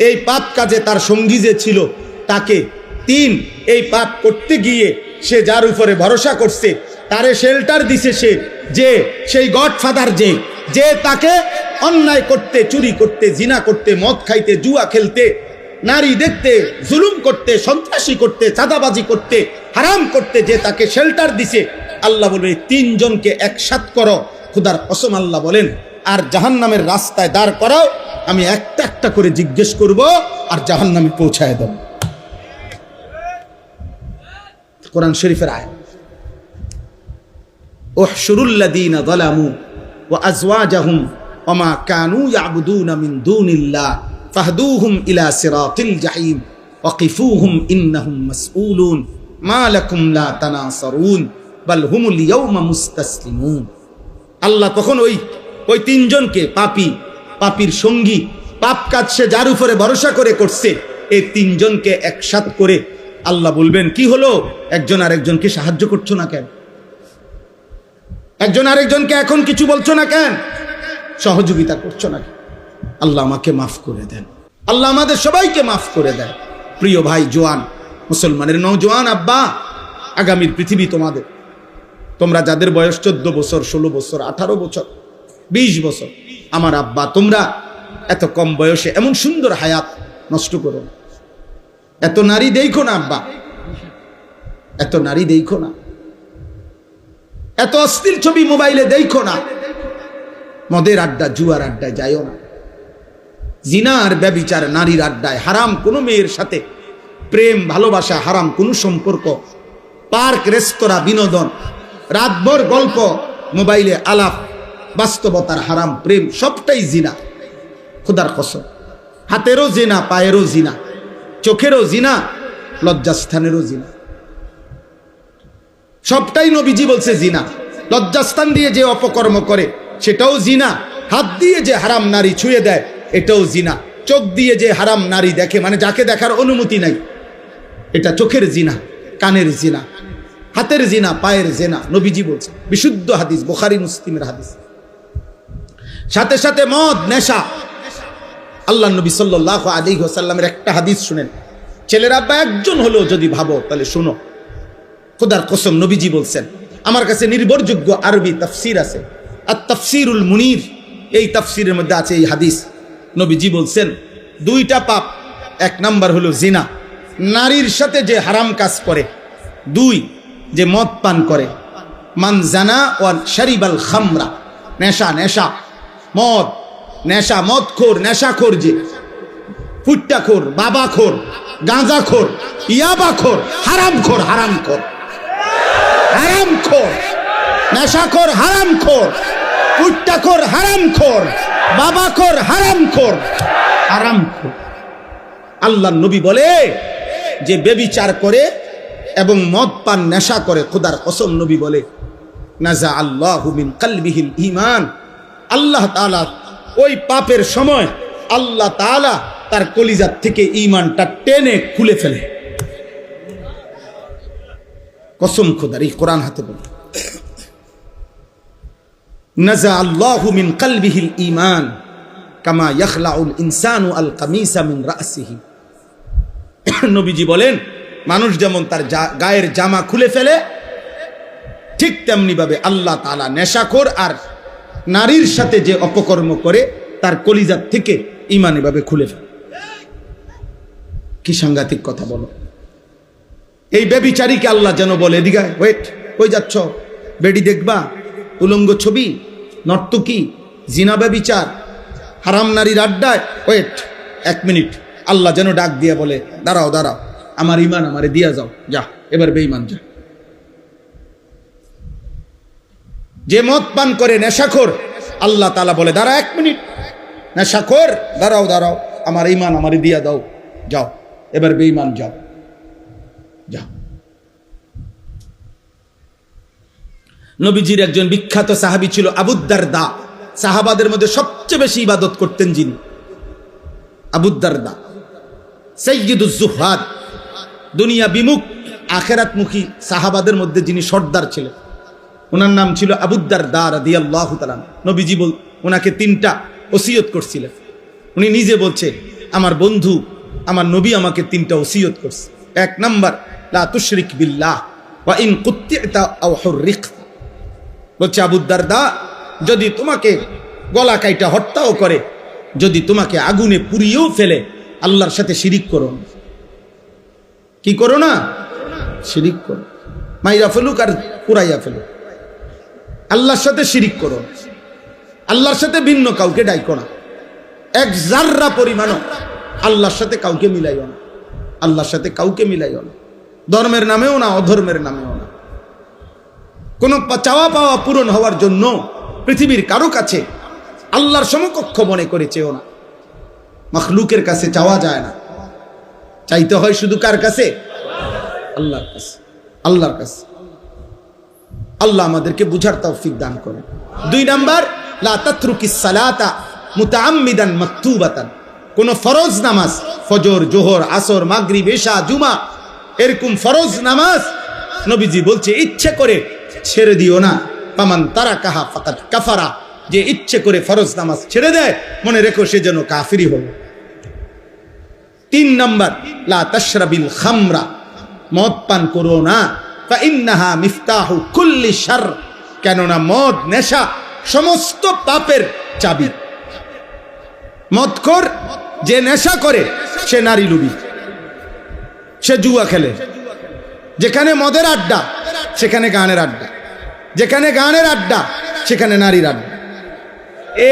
[SPEAKER 1] এই পাপ কাজে তার সঙ্গী যে ছিল তাকে, 3 এই পাপ করতে গিয়ে সে যার উপরে ভরসা করছে, তারে শেল্টার দিছে সে, যে সেই গডফাদার যে তাকে অন্যায় করতে, চুরি করতে, জিনা করতে, মদ খাইতে, জুয়া খেলতে, নারী দেখতে, জুলুম করতে, সন্ত্রাসী করতে, চাঁদাবাজি করতে, হারাম করতে যে তাকে শেল্টার দিছে, আল্লাহ বলবে 3 জনকে একসাথ করো। খোদার কসম আল্লাহ বলেন, আর জাহান্নামের রাস্তায় দাঁড় করাও, আমি একটা একটা করে জিজ্ঞেস করব আর জাহান্নামে পৌঁছায় দেব। কোরআন শরীফের আয়াত, উহশুরুল্লাযীনা যালামু ওয়া আজওয়াজাহুম ওয়া মা কানু ইয়াবুদুনা মিন দুনিল্লাহ ফাহদুহুম ইলা সিরাতিল জাহিম ওয়াকিফুহুম ইন্নাহুম মাসউলুন মা লাকুম লা তানাসারুন বাল হুমুল ইয়াওমা মুস্তাসলিমুন। আল্লাহ তখন ওই 3 জনকে, পাপীর সঙ্গী, পাপ কাজ সে যার উপরে ভরসা করে করছে, এই 3 জনকে একসাথ করে আল্লাহ বলবেন, কি হলো, একজন আরেকজনকে সাহায্য করছো না কেন? একজন আরেকজনকে এখন কিছু বলছো না কেন? সহযোগিতা করছো না কেন? আল্লাহ আমাকে মাফ করে দেন, আল্লাহ আমাদের সবাইকে মাফ করে দেন। প্রিয় ভাই, জোয়ান মুসলমানের নওজোয়ান আব্বা, আগামীর পৃথিবী তোমাদের। তোমরা যাদের বয়স 14 বছর, 16 বছর, 18 বছর, 20 বছর, আমার আব্বা, তোমরা এত কম বয়সে এমন সুন্দর হায়াত নষ্ট করো না। এত নারী দেখো না আব্বা, এত নারী দেখো না। এত অশ্লীল ছবি মোবাইলে দেখো না, মদের আড্ডা জুয়ার আড্ডায় যাইও না, জিনা আর ব্যভিচার নারীর আড্ডায়, হারাম কোনো মেয়ের সাথে প্রেম ভালোবাসা, হারাম কোনো সম্পর্ক, পার্ক রেস্তোরাঁ বিনোদন, রাতভর গল্প, মোবাইলে আলাপ, বাস্তবতার হারাম প্রেম, সবটাই জিনা। খোদার কসম, হাতেরও জিনা, পায়েরও জিনা, চোখেরও জিনা, লজ্জাস্থানেরও জিনা, সবটাই নবীজি বলছে জিনা। লজ্জাস্থান দিয়ে যে অপকর্ম করে সেটাও জিনা, হাত দিয়ে যে হারাম নারী ছুঁয়ে দেয় এটাও জিনা, চোখ দিয়ে যে হারাম নারী দেখে, মানে যাকে দেখার অনুমতি নাই, এটা চোখের জিনা, কানের জিনা, হাতের জিনা, পায়ের জিনা, নবীজি বলছে, বিশুদ্ধ হাদিস, বুখারী মুসলিমের হাদিস। সাথে সাথে মদ, নেশা। আল্লাহ নবী সাল্লাল্লাহু আলাইহি ওয়াসাল্লামের একটা হাদিস শুনেন, ছেলের আব্বা একজন হলেও যদি ভাবো তাহলে শোনো, খোদার কসম নবীজি বলছেন, আমার কাছে নির্ভরযোগ্য আরবি তাফসীর আছে, আত-তাফসীরুল মুনীর, এই তাফসীরের মধ্যে আছে এই হাদিস। নবীজি বলছেন দুইটা পাপ, এক নাম্বার হলো জিনা, নারীর সাথে যে হারাম কাজ করে, দুই যে মদ পান করে, মান জানা ওয়া শারিবাল খামরা, নেশা, নেশা মদ, নেশা, মদখোর, নেশাখোর, যে ফুট্টাখোর, বাবাখোর, গাঁজাখোর, ইয়াবাখোর, হারামখোর, হারামখোর, হারামখোর, নেশাখোর, হারামখোর, ফুট্টাখোর, হারামখোর, বাবাখোর, হারামখোর, হারামখোর। আল্লাহ নবী বলে যে বেবিচার করে এবং মদ পান নেশা করে, খোদার কসম নবী বলে নাজা আল্লাহু মিন কলবিহিল ঈমান, আল্লাহ তাআলা ওই পাপের সময় আল্লাহ তাআলা তার কলিজার থেকে ঈমানটা টেনে খুলে ফেলে। কসম খোদার, এই কোরআন হাতে বলে নাজা আল্লাহু মিন কলবিহিল ঈমান কামা ইয়াখলাউল ইনসানু আল কামিসা মিন রাসিহি। নবীজি বলেন মানুষ যেমন তার গায়ের জামা খুলে ফেলে, ঠিক তেমনি ভাবে আল্লাহ তাআলা নেশাখোর আর নারীর সাথে যে অপকর্ম করে তার কলিজার থেকে ঈমান এভাবে খুলে ফেলে। কি সাংঘাতিক কথা বলো। এই ব্যভিচারীকে আল্লাহ যেন বলে, এদিকে ওয়েট, কই যাচ্ছ, বেডি দেখবা, উলঙ্গ ছবি, নর্তকী, জিনা, ব্যভিচার, হারাম নারীর আড্ডায়, ওয়েট 1 মিনিট। আল্লাহ যেন ডাক দিয়ে বলে, দাঁড়াও দাঁড়াও, আমার ঈমান আমারে দিয়া যাও, যা এবার বেঈমান যা। যে মদ পান করে, নেশাখোর, আল্লাহ তাআলা বলে দাঁড়া 1 মিনিট, নেশাখোর দাঁড়াও দাঁড়াও, আমার ঈমান আমারে দিয়া দাও, যাও এবার বেঈমান যাও, যাও। নবীজির একজন বিখ্যাত সাহাবী ছিল আবু দারদা, সাহাবাদের মধ্যে সবচেয়ে বেশি ইবাদত করতেন যিনি, আবু দারদা, সাইয়্যিদুজ যুহাদ, দুনিয়া বিমুখ আখিরাতমুখী সাহাবাদের মধ্যে যিনি সর্দার ছিলেন, ওনার নাম ছিল আবু দারদা রাদিয়াল্লাহু তাআলা। নবীজি ওনাকে 3টা ওসিয়ত করছিলেন। উনি নিজে বলছে, আমার বন্ধু আমার নবী আমাকে 3টা ওসিয়ত করছে। 1 নাম্বার, লা তুশরিক বিল্লাহ ওয়া ইন কুত্তি'তা আও হুররিকতা। বলছে আবু দারদা, যদি তোমাকে গলা কাইটা হত্যাও করে, যদি তোমাকে আগুনে পুড়িয়েও ফেলে, আল্লাহর সাথে শিরিক করো না। কি করো না? শিরিক করো, মাইরা ফেলুক আর পুরাইয়া ফেলুক, আল্লাহর সাথে শিরিক করো, আল্লাহর সাথে ভিন্ন কাউকে ডাইকো না, 1 জাররা পরিমাণও আল্লাহর সাথে কাউকে মিলাইও না, আল্লাহর সাথে কাউকে মিলাইও না, ধর্মের নামেও না, অধর্মের নামেও না। কোনো চাওয়া পাওয়া পূরণ হওয়ার জন্য পৃথিবীর কারো কাছে আল্লাহর সমকক্ষ মনে করে চেও না। মাখলুকের কাছে চাওয়া যায় না, চাইতে হয় শুধু কার কাছে? আল্লাহর কাছে, আল্লাহর কাছে। আল্লাহ আমাদেরকে বুঝার তৌফিক দান করেন। 2 নাম্বার, লা তাতরুকিস সালাতা মুতাআম্মিদান মাকতুবাতান। কোন ফরজ নামাজ, ফজর, জোহর, আসর, মাগরিব, ইশা, জুমা, এরকম ফরজ নামাজ নবীজি বলছে ইচ্ছে করে ছেড়ে দিও না। ফামান তারাকাহা ফাকাদ কাফারা, যে ইচ্ছে করে ফরজ নামাজ ছেড়ে দেয়, মনে রেখো সে যেন কাফিরি হলো। 3 নাম্বার, লা তাশরাবিল খামরা, মদ পান করো না। ফা ইন্নাহা মিফতাহু কুল্লি শার, কেননা মদ, নেশা সমস্ত পাপের চাবি। মদখোর যে নেশা করে সে নারী লুবি, সে জুয়া খেলে, যেখানে মদের আড্ডা সেখানে গানের আড্ডা, যেখানে গানের আড্ডা সেখানে নারীর আড্ডা।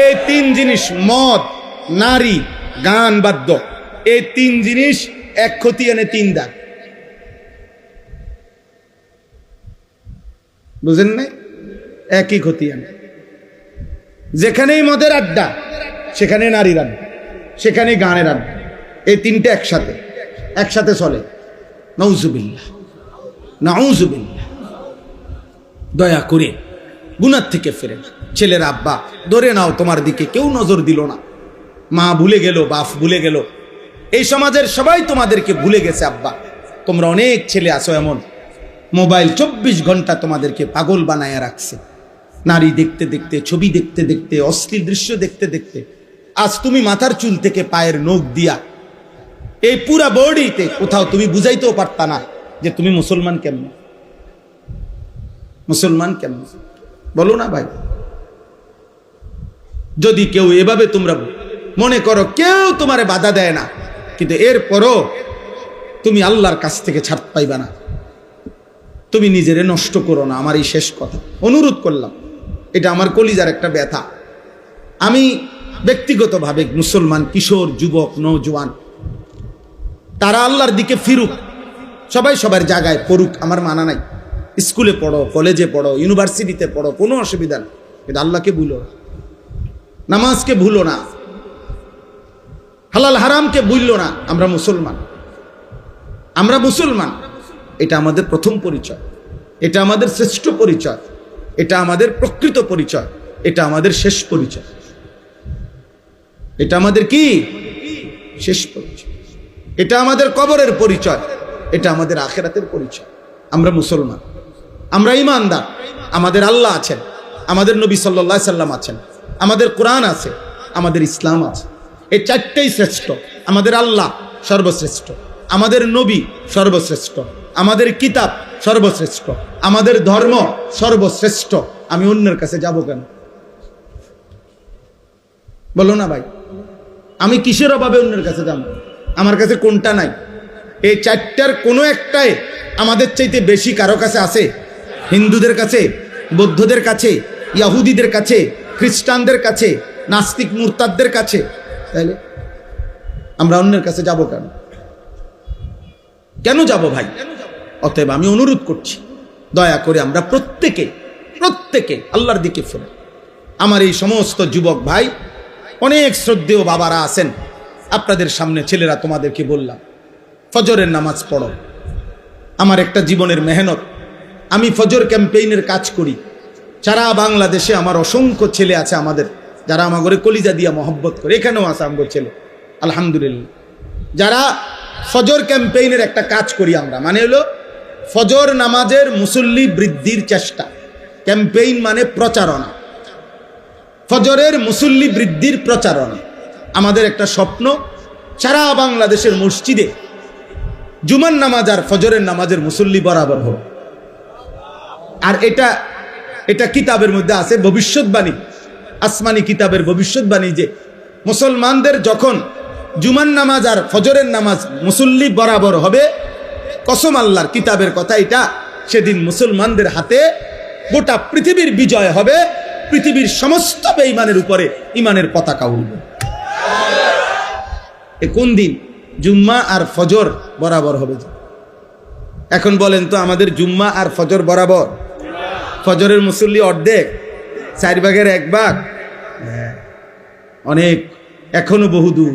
[SPEAKER 1] এই তিন জিনিস, মদ, নারী, গান, বাদ্য, এই তিন জিনিস এক ক্ষতি এনে তিন দাগ। বুঝেন নাই? একই ক্ষতি আনে। যেখানেই মদের আড্ডা সেখানে নারীর আড্ডা, সেখানে গানের আড্ডা, এই তিনটে একসাথে চলে। নাউজুবিল্লাহ, নাউজুবিল্লাহ। দয়া করে গুনার থেকে ফিরে। ছেলের আব্বা ধরে নাও, তোমার দিকে কেউ নজর দিল না, মা ভুলে গেল, বাপ ভুলে গেল, এই সমাজের সবাই তোমাদেরকে ভুলে গেছে। আব্বা, তোমরা অনেক ছেলে আছো এমন, মোবাইল 24 ঘন্টা তোমাদেরকে পাগল বানায় রাখছে। নারী দেখতে দেখতে, ছবি দেখতে দেখতে, অশ্লীল দৃশ্য দেখতে দেখতে আজ তুমি মাথার চুল থেকে পায়ের নখ দিয়া এই পুরা বডিতে কোথাও তুমি বুঝাইতেও পারতা না যে তুমি মুসলমান কেমন, মুসলমান কেমন। বলো না ভাই? যদি কেউ এভাবে তোমরা মনে করো, কেউ তোমারে বাধা দেয় না, কিন্তু এরপরও তুমি আল্লাহর কাছ থেকে ছাড় পাইবা না। তুমি নিজেরে নষ্ট করো না। আমার এই শেষ কথা, অনুরোধ করলাম, এটা আমার কলিজার একটা ব্যথা। আমি ব্যক্তিগতভাবে মুসলমান কিশোর, যুবক, নওজোয়ান, তারা আল্লাহর দিকে ফিরুক, সবাই সবার জায়গায় পড়ুক, আমার মানা নাই। স্কুলে পড়ো, কলেজে পড়ো, ইউনিভার্সিটিতে পড়ো, কোনো অসুবিধা নেই, কিন্তু আল্লাহকে ভুলো না, নামাজকে ভুলো না, হালাল হারামকে ভুললো না। আমরা মুসলমান, আমরা মুসলমান। এটা আমাদের প্রথম পরিচয়, এটা আমাদের শ্রেষ্ঠ পরিচয়, এটা আমাদের প্রকৃত পরিচয়, এটা আমাদের শেষ পরিচয়। এটা আমাদের কি শেষ পরিচয়, এটা আমাদের কবরের পরিচয়, এটা আমাদের আখিরাতের পরিচয়। আমরা মুসলমান, আমরা ঈমানদার। আমাদের আল্লাহ আছেন, আমাদের নবী সাল্লাল্লাহু আলাইহি সাল্লাম আছেন, আমাদের কোরআন আছে, আমাদের ইসলাম আছে। এই চারটেই শ্রেষ্ঠ। আমাদের আল্লাহ সর্বশ্রেষ্ঠ, আমাদের নবী সর্বশ্রেষ্ঠ, আমাদের কিতাব সর্বশ্রেষ্ঠ, আমাদের ধর্ম সর্বশ্রেষ্ঠ। আমি অন্যের কাছে যাব কেন? বলো না ভাই? আমি কিসের অভাবে অন্যের কাছে যাব? আমার কাছে কোনটা নাই? এই চারটার কোনো একটাই আমাদের চাইতে বেশি কারো কাছে আছে? হিন্দুদের কাছে, বৌদ্ধদের কাছে, ইয়াহুদিদের কাছে, খ্রিস্টানদের কাছে, নাস্তিক মুরতাদদের কাছে। তাইলে আমরা অন্যের কাছে যাব কেন? কেন যাব ভাই? অতএব আমি অনুরোধ করছি, দয়া করে আমরা প্রত্যেকে আল্লাহর দিকে ফিরে। আমার এই সমস্ত যুবক ভাই, অনেক শ্রদ্ধেয় বাবারা আছেন, আপনাদের সামনে ছেলেরা তোমাদেরকে বললাম, ফজরের নামাজ পড়ো। আমার একটা জীবনের মেহনত। আমি ফজর ক্যাম্পেইনের কাজ করি সারা বাংলাদেশে। আমার অসংখ্য ছেলে আছে আমাদের, যারা আমার ঘরে কলিজা দিয়া মহব্বত করে। এখানেও আছে আমার ছেলে, আলহামদুলিল্লাহ, যারা ফজর ক্যাম্পেইনের একটা কাজ করি আমরা। মানে হলো ফজর নামাজের মুসল্লি বৃদ্ধির চেষ্টা। ক্যাম্পেইন মানে প্রচারণা, ফজরের মুসল্লি বৃদ্ধির প্রচারণা। আমাদের একটা স্বপ্ন, সারা বাংলাদেশের মসজিদে জুমার নামাজ আর ফজরের নামাজের মুসল্লি বরাবর হোক। আর এটা কিতাবের মধ্যে আছে, ভবিষ্যৎবাণী, আসমানি কিতাবের ভবিষ্যৎবাণী, যে মুসলমানদের যখন জুমার নামাজ আর ফজরের নামাজ মুসল্লি বরাবর হবে, কসম আল্লাহর, কিতাবের কথা এটা, সেদিন মুসলমানদের হাতে গোটা পৃথিবীর বিজয় হবে। পৃথিবীর সমস্ত বেঈমানের উপরে ঈমানের পতাকা উঠবে। এ কোন দিন? জুম্মা আর ফজর বরাবর হবে। এখন বলেন তো, আমাদের জুম্মা আর ফজর বরাবর? ফজরের মুসল্লি অর্ধেক, 4 ভাগের 1 ভাগ, অনেক, এখনো বহুদূর।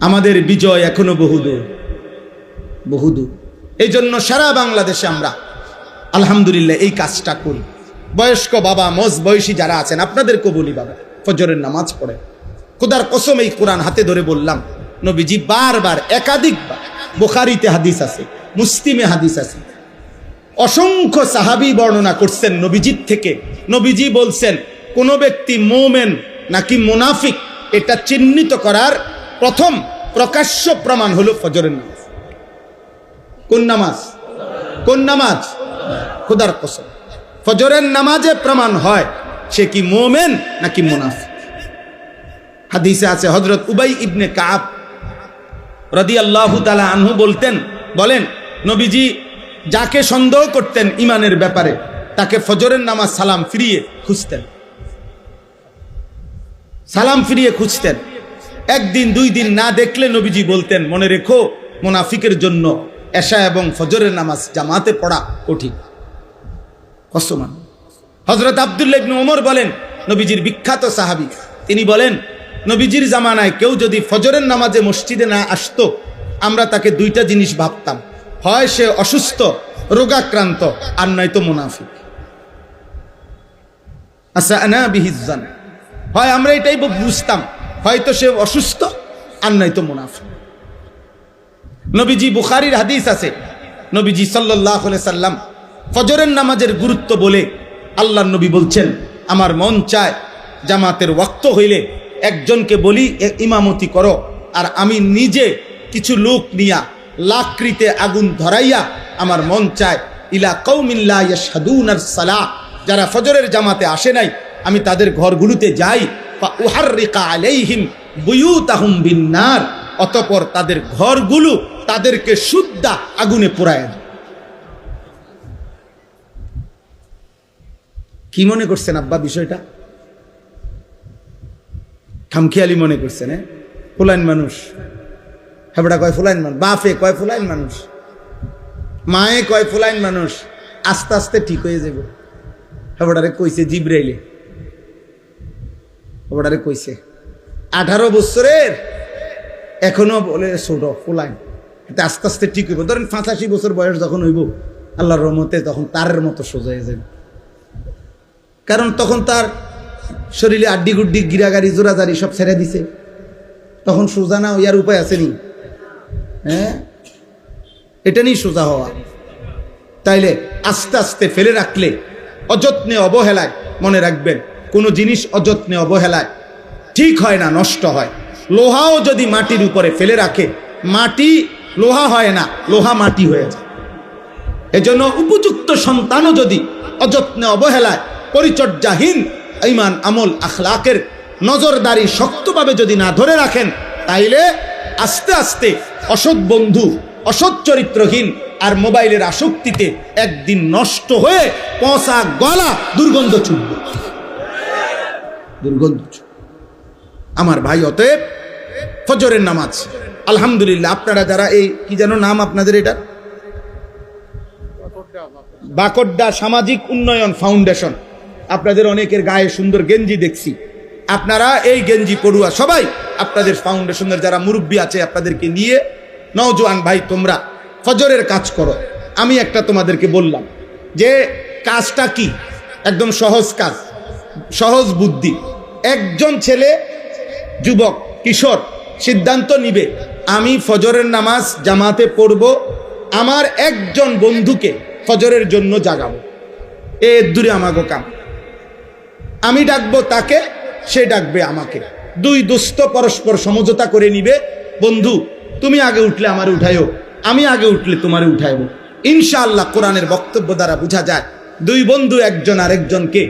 [SPEAKER 1] আমাদের বিজয় এখনো বহুদূর, বহুদূর। এই জন্য সারা বাংলাদেশে আমরা আলহামদুলিল্লাহ এই কাজটা করি। বয়স্ক বাবা, মজ বয়সী যারা আছেন, আপনাদেরকেও বলি, বাবা ফজরের নামাজ পড়ে। খোদার কসম, এই কোরআন হাতে ধরে বললাম, নবীজি বারবার, একাধিকবার, বুখারীতে হাদিস আছে, মুসলিমে হাদিস আছে, অসংখ্য সাহাবী বর্ণনা করছেন নবীজির থেকে। নবীজি বলছেন, কোন ব্যক্তি মুমিন নাকি মুনাফিক, এটা চিহ্নিত করার প্রথম প্রকাশ্য প্রমাণ হলো ফজরের নামাজ। কোন নামাজ? কোন নামাজ? খোদার কসম, ফজরের নামাজে প্রমাণ হয় সে কি মুমিন নাকি মুনাফিক। হাদিসে আছে, হযরত উবাই ইবনে কাব রাদিয়াল্লাহু তাআলা আনহু বলেন, নবীজি যাকে সন্দেহ করতেন ঈমানের ব্যাপারে, তাকে ফজরের নামাজ সালাম ফিরিয়ে খুঁজতেন, সালাম ফিরিয়ে খুঁজতেন। একদিন দুই দিন না দেখলে নবীজি বলতেন, মনে রেখো মুনাফিকের জন্য এশা এবং ফজরের নামাজ জামাতে পড়া কঠিন। কসমান হযরত আব্দুল্লাহ ইবনে ওমর বলেন, নবীজির বিখ্যাত সাহাবী, তিনি বলেন নবীজির জামানায় কেউ যদি ফজরের নামাজে মসজিদে না আসতো, আমরা তাকে দুইটা জিনিস ভাবতাম, হয় সে অসুস্থ রোগাক্রান্ত, আর নয়তো মুনাফিক। আচ্ছা আনা বিহিজ্জান, হয় আমরা এটাই বুঝতাম, হয়তো সে অসুস্থ আর নয়তো মুনাফিক। নবীজি, বুখারীর হাদিস আছে, নবীজি সাল্লাল্লাহু আলাইহি সাল্লাম ফজরের নামাজের গুরুত্ব বলে আল্লাহর নবী বলছেন, আমার মন চায় জামাতের ওয়াক্ত হইলে একজনকে বলি ইমামতি করো, আর আমি নিজে কিছু লোক নিয়া লাকড়িতে আগুন ধরাইয়া আমার মন চায় ইলা কওমিন লা ইয়াশহাদুনাস সালাহ, যারা ফজরের জামাতে আসে নাই, আমি তাদের ঘরগুলোতে যাই, ফা উহাররিকা আলাইহিম বুয়ুতাহুম বিন্নার, অতঃপর তাদের ঘরগুলো তাদেরকে শুদ্ধ আগুনে পোড়ায় দেয়। কি মনে করছেন আব্বা বিষয়টা? খামখেয়ালি মনে করছেন? ফুলাইন মানুষ, হেবড়া কয় ফুলাইন মানুষ, বাপে কয় ফুলাইন মানুষ, মায়ে কয় ফুলাইন মানুষ, আস্তে আস্তে ঠিক হয়ে যাব। হেবড়ারে কইছে জিব্রাইলে, হেবড়ারে কইছে 18 বছরের এখনো বলে ছোট ফুলাইন, আস্তে আস্তে ঠিক হইব। ধরেন 85 বছর বয়স যখন হইব আল্লাহর রহমতে, তখন তারের মতো সোজা হয়ে যাবে। কারণ তখন তার শরীরে আড্ডি গুড্ডি গিরাগাড়ি জোরাজারি সব ছেড়ে দিছে, তখন সোজা না ইয়ার উপায় আছে নি? হ্যাঁ, এটা নিয়ে সোজা হওয়া। তাইলে আস্তে আস্তে ফেলে রাখলে, অযত্নে অবহেলায়, মনে রাখবেন কোনো জিনিস অযত্নে অবহেলায় ঠিক হয় না, নষ্ট হয়। লোহাও যদি মাটির উপরে ফেলে রাখে, মাটি লোহা হয় না, লোহা মাটি হয়ে যায়। এজন্য উপযুক্ত সন্তানও যদি অযত্নে অবহেলায়, পরিচর্যাহীন, ঈমান আমল আখলাকের নজরদারি শক্তভাবে যদি না ধরে রাখেন, তাইলে আস্তে আস্তে অসৎ বন্ধু, অসৎ চরিত্রহীন আর মোবাইলের আসক্তিতে একদিন নষ্ট হয়ে পচা গলা দুর্গন্ধ ছুটবে, দুর্গন্ধ ছুটবে। আমার ভাই, অতএব ফজরের নামাজ আলহামদুলিল্লাহ, আপনারা যারা এই কি যেন নাম আপনাদের, এটা বাকড্ডা সামাজিক উন্নয়ন ফাউন্ডেশন, আপনাদের অনেকের গায়ে সুন্দর গেঞ্জি দেখছি। আপনারা এই গেঞ্জি পড়ুয়া সবাই আপনাদের ফাউন্ডেশনের যারা মুরব্বী আছে আপনাদেরকে নিয়ে, নওজোয়ান ভাই তোমরা ফজরের কাজ করো। আমি একটা তোমাদেরকে বললাম যে কাজটা কি, একদম সহজ কাজ, সহজ বুদ্ধি। একজন ছেলে, যুবক, কিশোর সিদ্ধান্ত নিবে, আমি ফজরের নামাজ জামাতে পড়ব, আমার একজন বন্ধুকে ফজরের জন্য জাগাবো, দূরে আমাগো কাম। আমি ডাকবো তাকে, সে ডাকবে আমাকে। দুই দুস্থ পরস্পর সমঝোতা করে নিবে, বন্ধু তুমি আগে উঠলে আমারে উঠাইও, আমি আগে উঠলে তোমারে উঠাইব। ইনশাআল্লাহ কোরআনের বক্তব্য দ্বারা বোঝা যায় দুই বন্ধু একজন আরেকজনকে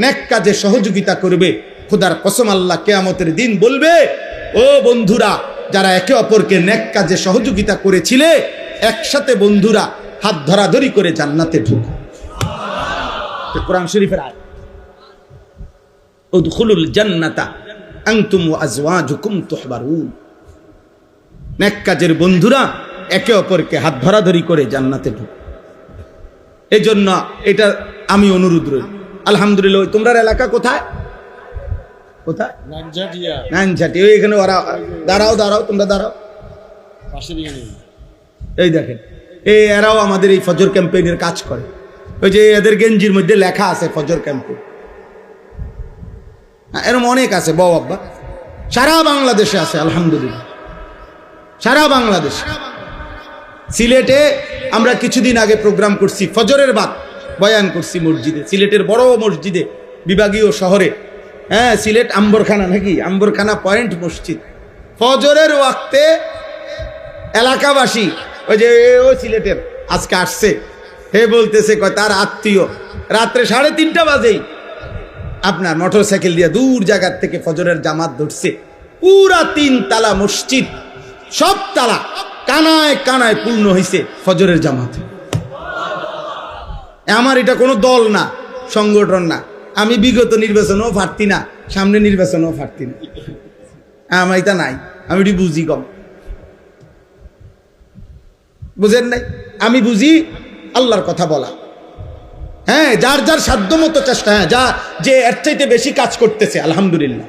[SPEAKER 1] নেক কাজে সহযোগিতা করবে। খোদার কসম, আল্লাহ কিয়ামতের দিন বলবে, ও বন্ধুরা যারা একে অপরকে নেক কাজে সহযোগিতা করেছিলে, একসাথে বন্ধুরা হাত ধরাধরি করে জান্নাতে ঢুকো। কোরআন শরীফের আয়াত, উদখুলুল জান্নাতা আনতুম ওয়া আজওয়াজুকুম তুহবারুন। নেক কাজের বন্ধুরা একে অপরকে হাত ধরাধরি করে জান্নাতে ঢুকো। এজন্য এটা আমি অনুরোধ রই। আলহামদুলিল্লাহ, তোমরা এলাকা কোথায়? কোথায়? নানঝাটি। ওইখানে ওরা, দাঁড়াও দাঁড়াও, তোমরা দাঁড়াও। এই দেখেন, এরাও আমাদের এই ফজর ক্যাম্পেইনের কাজ করে। ওই যে এদের গেঞ্জির মধ্যে লেখা আছে ফজর ক্যাম্পেইন। এরকম অনেক আছে, বউ আব্বা, সারা বাংলাদেশে আছে আলহামদুলিল্লাহ, সারা বাংলাদেশ। সিলেটে আমরা কিছুদিন আগে প্রোগ্রাম করছি, ফজরের বাদ বয়ান করছি মসজিদে, সিলেটের বড় মসজিদে, বিভাগীয় শহরে। হ্যাঁ, সিলেট আম্বরখানা, নাকি আম্বরখানা পয়েন্ট মসজিদ। ফজরের ওয়াক্তে এলাকাবাসী, ওই যে ওই সিলেটের আজকে আসছে, হে বলতেছে কয় তার আত্মীয় রাত্রে 3:30 বাজেই আপনার মোটরসাইকেল দিয়ে দূর জায়গার থেকে ফজরের জামাত ধরছে। পুরা 3 তালা মসজিদ, সব তালা কানায় কানায় পূর্ণ হয়েছে ফজরের জামাতে। আমার এটা কোনো দল না, সংগঠন না। আমি বিগত নির্বাচনেও পারতি না, সামনে নির্বাচনেও পারতি না, আমার এটা নাই। আমি এটি বুঝি কম, বুঝেন নাই? আমি বুঝি আল্লাহর কথা বলা। হ্যাঁ, যার যার সাধ্য মতো চেষ্টা, হ্যাঁ, যে এর চাইতে বেশি কাজ করতেছে আলহামদুলিল্লাহ।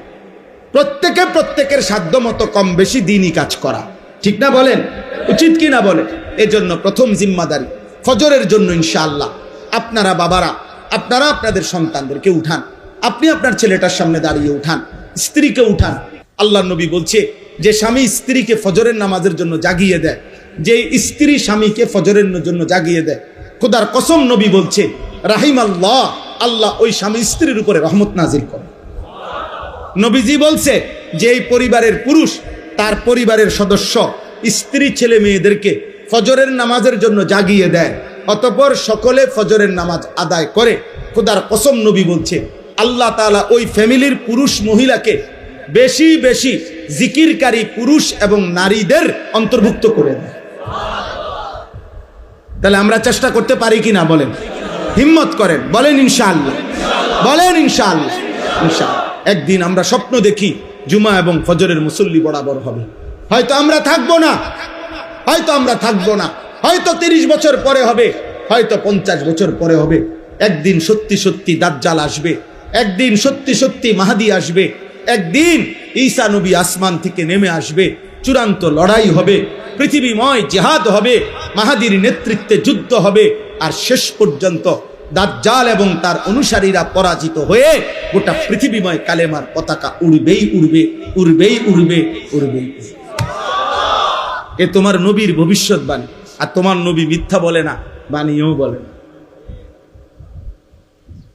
[SPEAKER 1] প্রত্যেকের সাধ্য মতো কম বেশি দিনই কাজ করা, ঠিক না বলেন? উচিত কি না বলেন? এজন্য প্রথম জিম্মাদারি ফজরের জন্য ইনশাআল্লাহ আপনারা বাবারা, আপনারা আপনাদের সন্তানদেরকে উঠান, আপনি আপনার ছেলেটার সামনে দাঁড়িয়ে উঠান, স্ত্রীকে উঠান। আল্লাহর নবী বলছে যে স্বামী স্ত্রীকে ফজরের নামাজের জন্য জাগিয়ে দেয়, যে স্ত্রী স্বামীকে ফজরের জন্য জাগিয়ে দেয়, খোদার কসম নবী বলছে রাহিম আল্লাহ, আল্লাহ ওই স্বামী স্ত্রীর উপরে রহমত নাজিল করে। নবীজি বলছে যে এই পরিবারের পুরুষ তার পরিবারের সদস্য স্ত্রী ছেলে মেয়েদেরকে ফজরের নামাজের জন্য জাগিয়ে দেয়, অতঃপর সকলে ফজরের নামাজ আদায় করে, খোদার কসম নবী বলছে আল্লাহ তাআলা ওই ফ্যামিলির পুরুষ মহিলাকে বেশি বেশি জিকিরকারী পুরুষ এবং নারীদের অন্তর্ভুক্ত করে দেয়। তাহলে আমরা চেষ্টা করতে পারি কি না বলেন? হিম্মত করেন, বলেন ইনশাআল্লাহ, বলেন ইনশাআল্লাহ। ইনশাআল্লাহ একদিন আমরা স্বপ্ন দেখি জুমা এবং ফজরের মুসল্লি বরাবর হবে। হয়তো আমরা থাকবো না, হয়তো আমরা থাকবো না, হয়তো 30 বছর পরে হবে, হয়তো 50 বছর পরে হবে। একদিন সত্যি সত্যি দাজ্জাল আসবে, একদিন সত্যি সত্যি মাহদী আসবে, একদিন ঈসা নবী আসমান থেকে নেমে আসবে, চূড়ান্ত লড়াই হবে, পৃথিবীময় জিহাদ হবে, মাহাদির নেতৃত্বে যুদ্ধ হবে, আর শেষ পর্যন্ত দাজ্জাল এবং তার অনুসারীরা পরাজিত হয়ে গোটা পৃথিবীময় কালেমার পতাকা উড়বেই উড়বে, উড়বেই উড়বে, উড়বেই। এ তোমার নবীর ভবিষ্যৎবাণী, আর তোমার নবী মিথ্যা বলে না, বাণীও বলে না।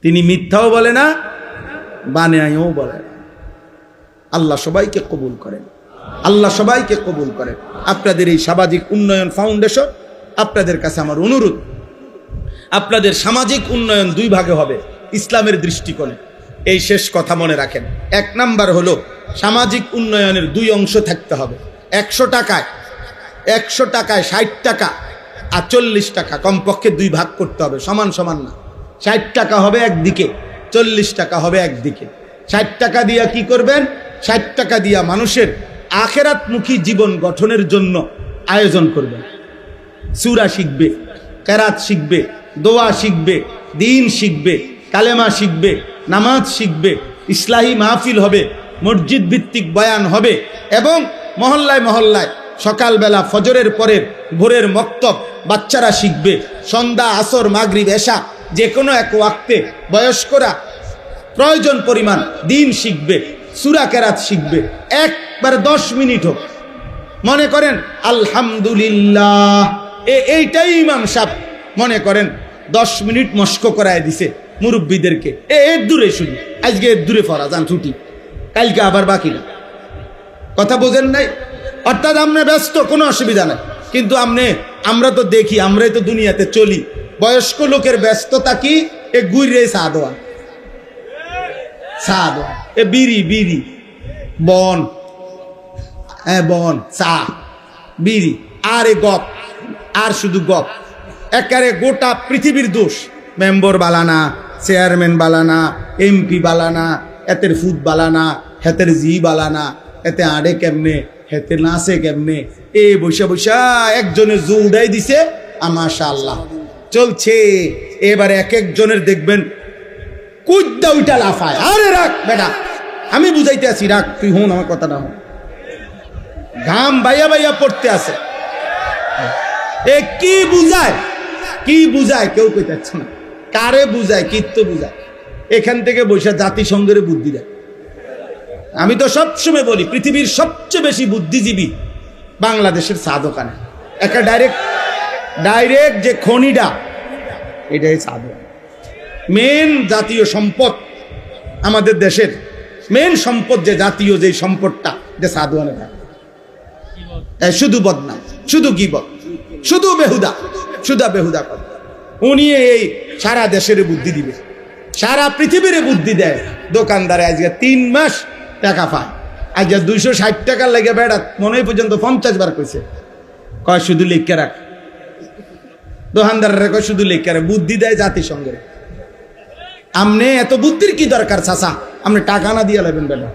[SPEAKER 1] তিনি মিথ্যাও বলে না, বানায়ও বলে না। আল্লাহ সবাইকে কবুল করেন, আল্লাহ সবাইকে কবুল করেন। আপনাদের এই সামাজিক উন্নয়ন ফাউন্ডেশন, আপনাদের কাছে আমার অনুরোধ, আপনাদের সামাজিক উন্নয়ন 2 ভাগে হবে ইসলামের দৃষ্টিকোণে। এই শেষ কথা মনে রাখেন। 1 নাম্বার হলো সামাজিক উন্নয়নের 2 অংশ থাকতে হবে। 100 টাকায় 60 টাকা আর 40 টাকা কমপক্ষে 2 ভাগ করতে হবে, সমান সমান না। 60 টাকা হবে একদিকে, 40 টাকা হবে একদিকে। 60 টাকা দিয়া কি করবেন? 60 টাকা দিয়া মানুষের আখেরাতমুখী জীবন গঠনের জন্য আয়োজন করবেন। সূরা শিখবে, কেরাত শিখবে, দোয়া শিখবে, দিন শিখবে, কালেমা শিখবে, নামাজ শিখবে, ইসলাহি মাহফিল হবে, মসজিদ ভিত্তিক বয়ান হবে, এবং মহল্লায় মহল্লায় সকালবেলা ফজরের পরের ভোরের মক্তব বাচ্চারা শিখবে। সন্ধ্যা, আসর, মাগরিব, এশা যে কোনো এক ওয়াক্তে বয়স্করা প্রয়োজন পরিমাণ দিন শিখবে, সূরা কেরাত শিখবে। একবার 10 মিনিট হোক, মনে করেন আলহামদুলিল্লাহ, এইটাই ইমাম সাহেব মনে করেন 10 মিনিট মস্ক করায় দিছে মুরব্বীদেরকে। এর দূরে শুধু আজকে এর দূরে পড়া যান, ছুটি, কালকে আবার বাকি না। কথা বোঝেন নাই? অর্থাৎ আপনি ব্যস্ত, কোনো অসুবিধা নাই, কিন্তু আমরা তো দেখি, আমরাই তো দুনিয়াতে চলি। বয়স্ক লোকের ব্যস্ততা কি? এ গুইরে চা দেওয়া, এ বিড়ি বন, বন, চা, বিড়ি, আর এ গপ, আর শুধু গপ। একারে গোটা পৃথিবীর দোষ। মেম্বর বালানা, চেয়ারম্যান বালানা, এমপি বালানা, এতের ফুট বালানা, হেতের জি বালানা, এতে আড়ে কেমনে, হেতে নাচে কেমনে, এ বৈশা বৈশা একজনের জো উড়াই দিছে, মাশাআল্লাহ চলছে। এবারে এক একজনের দেখবেন কুদ্দা উইটা লাফায়। আরে রাখ বেটা, আমি বুঝাইতে আছি, রাখ, তুই হন, আমার কথাটা হন। ঘাম বাইয়া বাইয়া পড়তে আছে। এ কি বুঝায়, কি বুঝায় কেউ কইতাছে না। কারে বুঝায়, কিত্ত বুঝায়? এখান থেকে বৈশা জাতিসংঘের বুদ্ধি দেয়। আমি তো সবসময় বলি পৃথিবীর সবচেয়ে বেশি বুদ্ধিজীবী বাংলাদেশের চা দোকানে। একটা ডাইরেক্ট যে খনিটা, এটাই চা দোকান। মেন জাতীয় সম্পদ আমাদের দেশের, মেন সম্পদ যে জাতীয় যে সম্পদটা, যে চা দোকানে থাকে। শুধু বদনাম, শুধু গীবত, শুধু বেহুদা কথা। উনি এই সারা দেশের বুদ্ধি দিবে, সারা পৃথিবীর বুদ্ধি দেয়। দোকানদারে আজকে 3 মাস টাকা পায়, আজকে 260 টাকার লেগে বেড়া মনে পর্যন্ত 50 বার কইছে, কয় শুধু লিখে রাখ, দোকানদারের কয় শুধু লেখারে বুদ্ধি দেয় জাতিসংঘের। আপনি এত বুদ্ধির কি দরকার চাচা? আপনি টাকা না দিয়ে লাগবেন বেলা,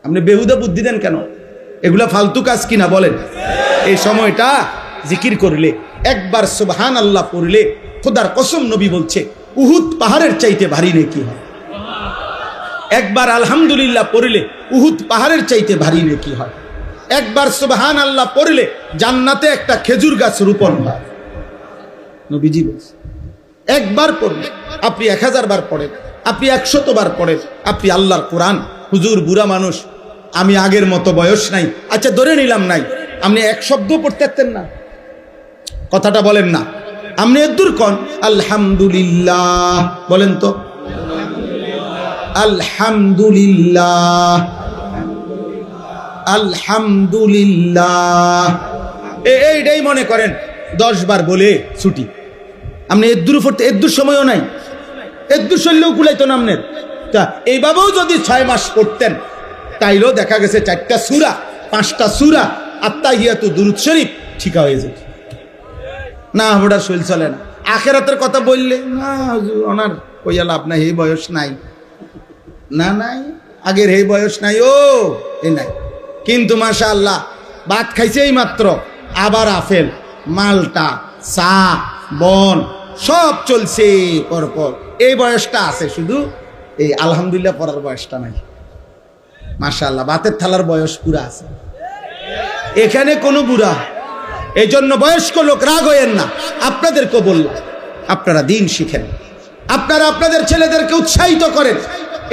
[SPEAKER 1] আপনি বেহুদা বুদ্ধি দেন কেন? এগুলা ফালতু কাজ কিনা বলেন? এই সময়টা জিকির করলে, একবার সুবহানাল্লাহ পড়লে, খোদার কসম নবী বলছে উহুদ পাহাড়ের চাইতে ভারী নেকি হয়। একবার আলহামদুলিল্লাহ পড়লে উহুদ পাহাড়ের চাইতে ভারী নেকি হয়। একবার সুবহানাল্লাহ পড়লে জান্নাতে একটা খেজুর গাছ রোপণ হয়, নবীজি বলছে। একবার পড়লে, আপনি 1000 বার পড়েন, আপনি 100 বার পড়েন, আপনি আল্লাহর কোরআন। হুজুর বুড়া মানুষ, আমি আগের মতো বয়স নাই, আচ্ছা ধরে নিলাম নাই, আপনি এক শব্দ পড়তে পারতেন না? কথাটা বলেন না। আপনি এদুর কন আলহামদুলিল্লাহ বলেন তো, আলহামদুলিল্লাহ আলহামদুলিল্লাহ, এইটাই মনে করেন 10 বার বলে ছুটি। আপনি এদুর পড়তে এদুর সময়ও নাই, এদুর শরীরেও কুলাইতো না আপনার। তা এইভাবেও যদি 6 মাস পড়তেন তাইলেও দেখা গেছে 4টা সূরা 5টা সূরা আত্তাহিয়াতু দুরূদ শরীফ ঠিকা হয়ে যেত না। ওটা শরীর চলে না। আখেরাতের কথা বললে না হুজুর ওনার কইয়া লাভ নাই, এই বয়স নাই, না নাই আগের এই বয়স নাই, ও এ নাই। কিন্তু মাশাআল্লাহ ভাত খাইছে এই মাত্র, আবার আপেল, মালটা, চা, বন সব চলছে পরপর। এই বয়সটা আছে, শুধু এই আলহামদুলিল্লাহ পড়ার বয়সটা নাই। মাশাআল্লাহ ভাতের থালার বয়স পুরা আছে, এখানে কোনো বুড়া। এই জন্য বয়স্ক লোক রাগ হইয়েন না, আপনাদেরকে বললাম আপনারা দিন শিখেন, আপনারা আপনাদের ছেলেদেরকে উৎসাহিত করেন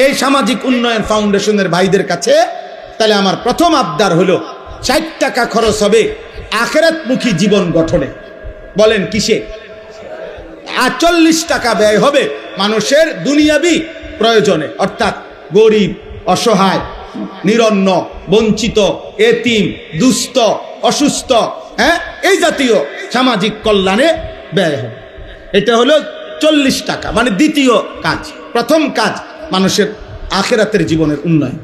[SPEAKER 1] এই সামাজিক উন্নয়ন ফাউন্ডেশনের ভাইদের কাছে। তাহলে আমার প্রথম আবদার হলো 60 টাকা খরচ হবে আখিরাতমুখী জীবন গঠনে। বলেন কিসে? 40 টাকা ব্যয় হবে মানুষের দুনিয়াবি প্রয়োজনে, অর্থাৎ গরিব, অসহায়, নিরন্ন, বঞ্চিত, এতিম, দুস্থ, অসুস্থ, এই জাতীয় সামাজিক কল্যাণে ব্যয় হবে। এটা হলো 40 টাকা, মানে দ্বিতীয় কাজ। প্রথম কাজ মানুষের আখিরাতের জীবনের উন্নয়ন।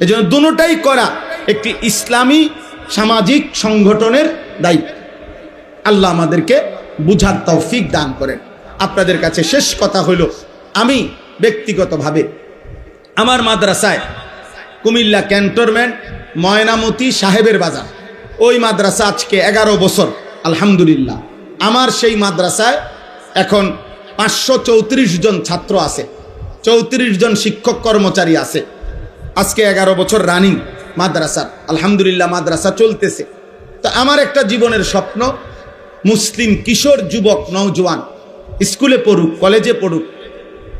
[SPEAKER 1] এই জন্য দুটোটাই করা একটি ইসলামী সামাজিক সংগঠনের দায়িত্ব। আল্লাহ আমাদেরকে বুঝার তৌফিক দান করেন। আপনাদের কাছে শেষ কথা হলো, আমি ব্যক্তিগতভাবে আমার মাদ্রাসায় কুমিল্লা ক্যান্টনমেন্ট ময়নামতি সাহেবের বাজার, ওই মাদ্রাসা আজকে 11 বছর আলহামদুলিল্লাহ। আমার সেই মাদ্রাসায় এখন 534 জন ছাত্র আছে, 34 জন শিক্ষক কর্মচারী আছে। আজকে 11 বছর রানিং মাদ্রাসা, আলহামদুলিল্লাহ মাদ্রাসা চলতেছে। তো আমার একটা জীবনের স্বপ্ন, মুসলিম কিশোর যুবক নওজোয়ান স্কুলে পড়ুক, কলেজে পড়ুক,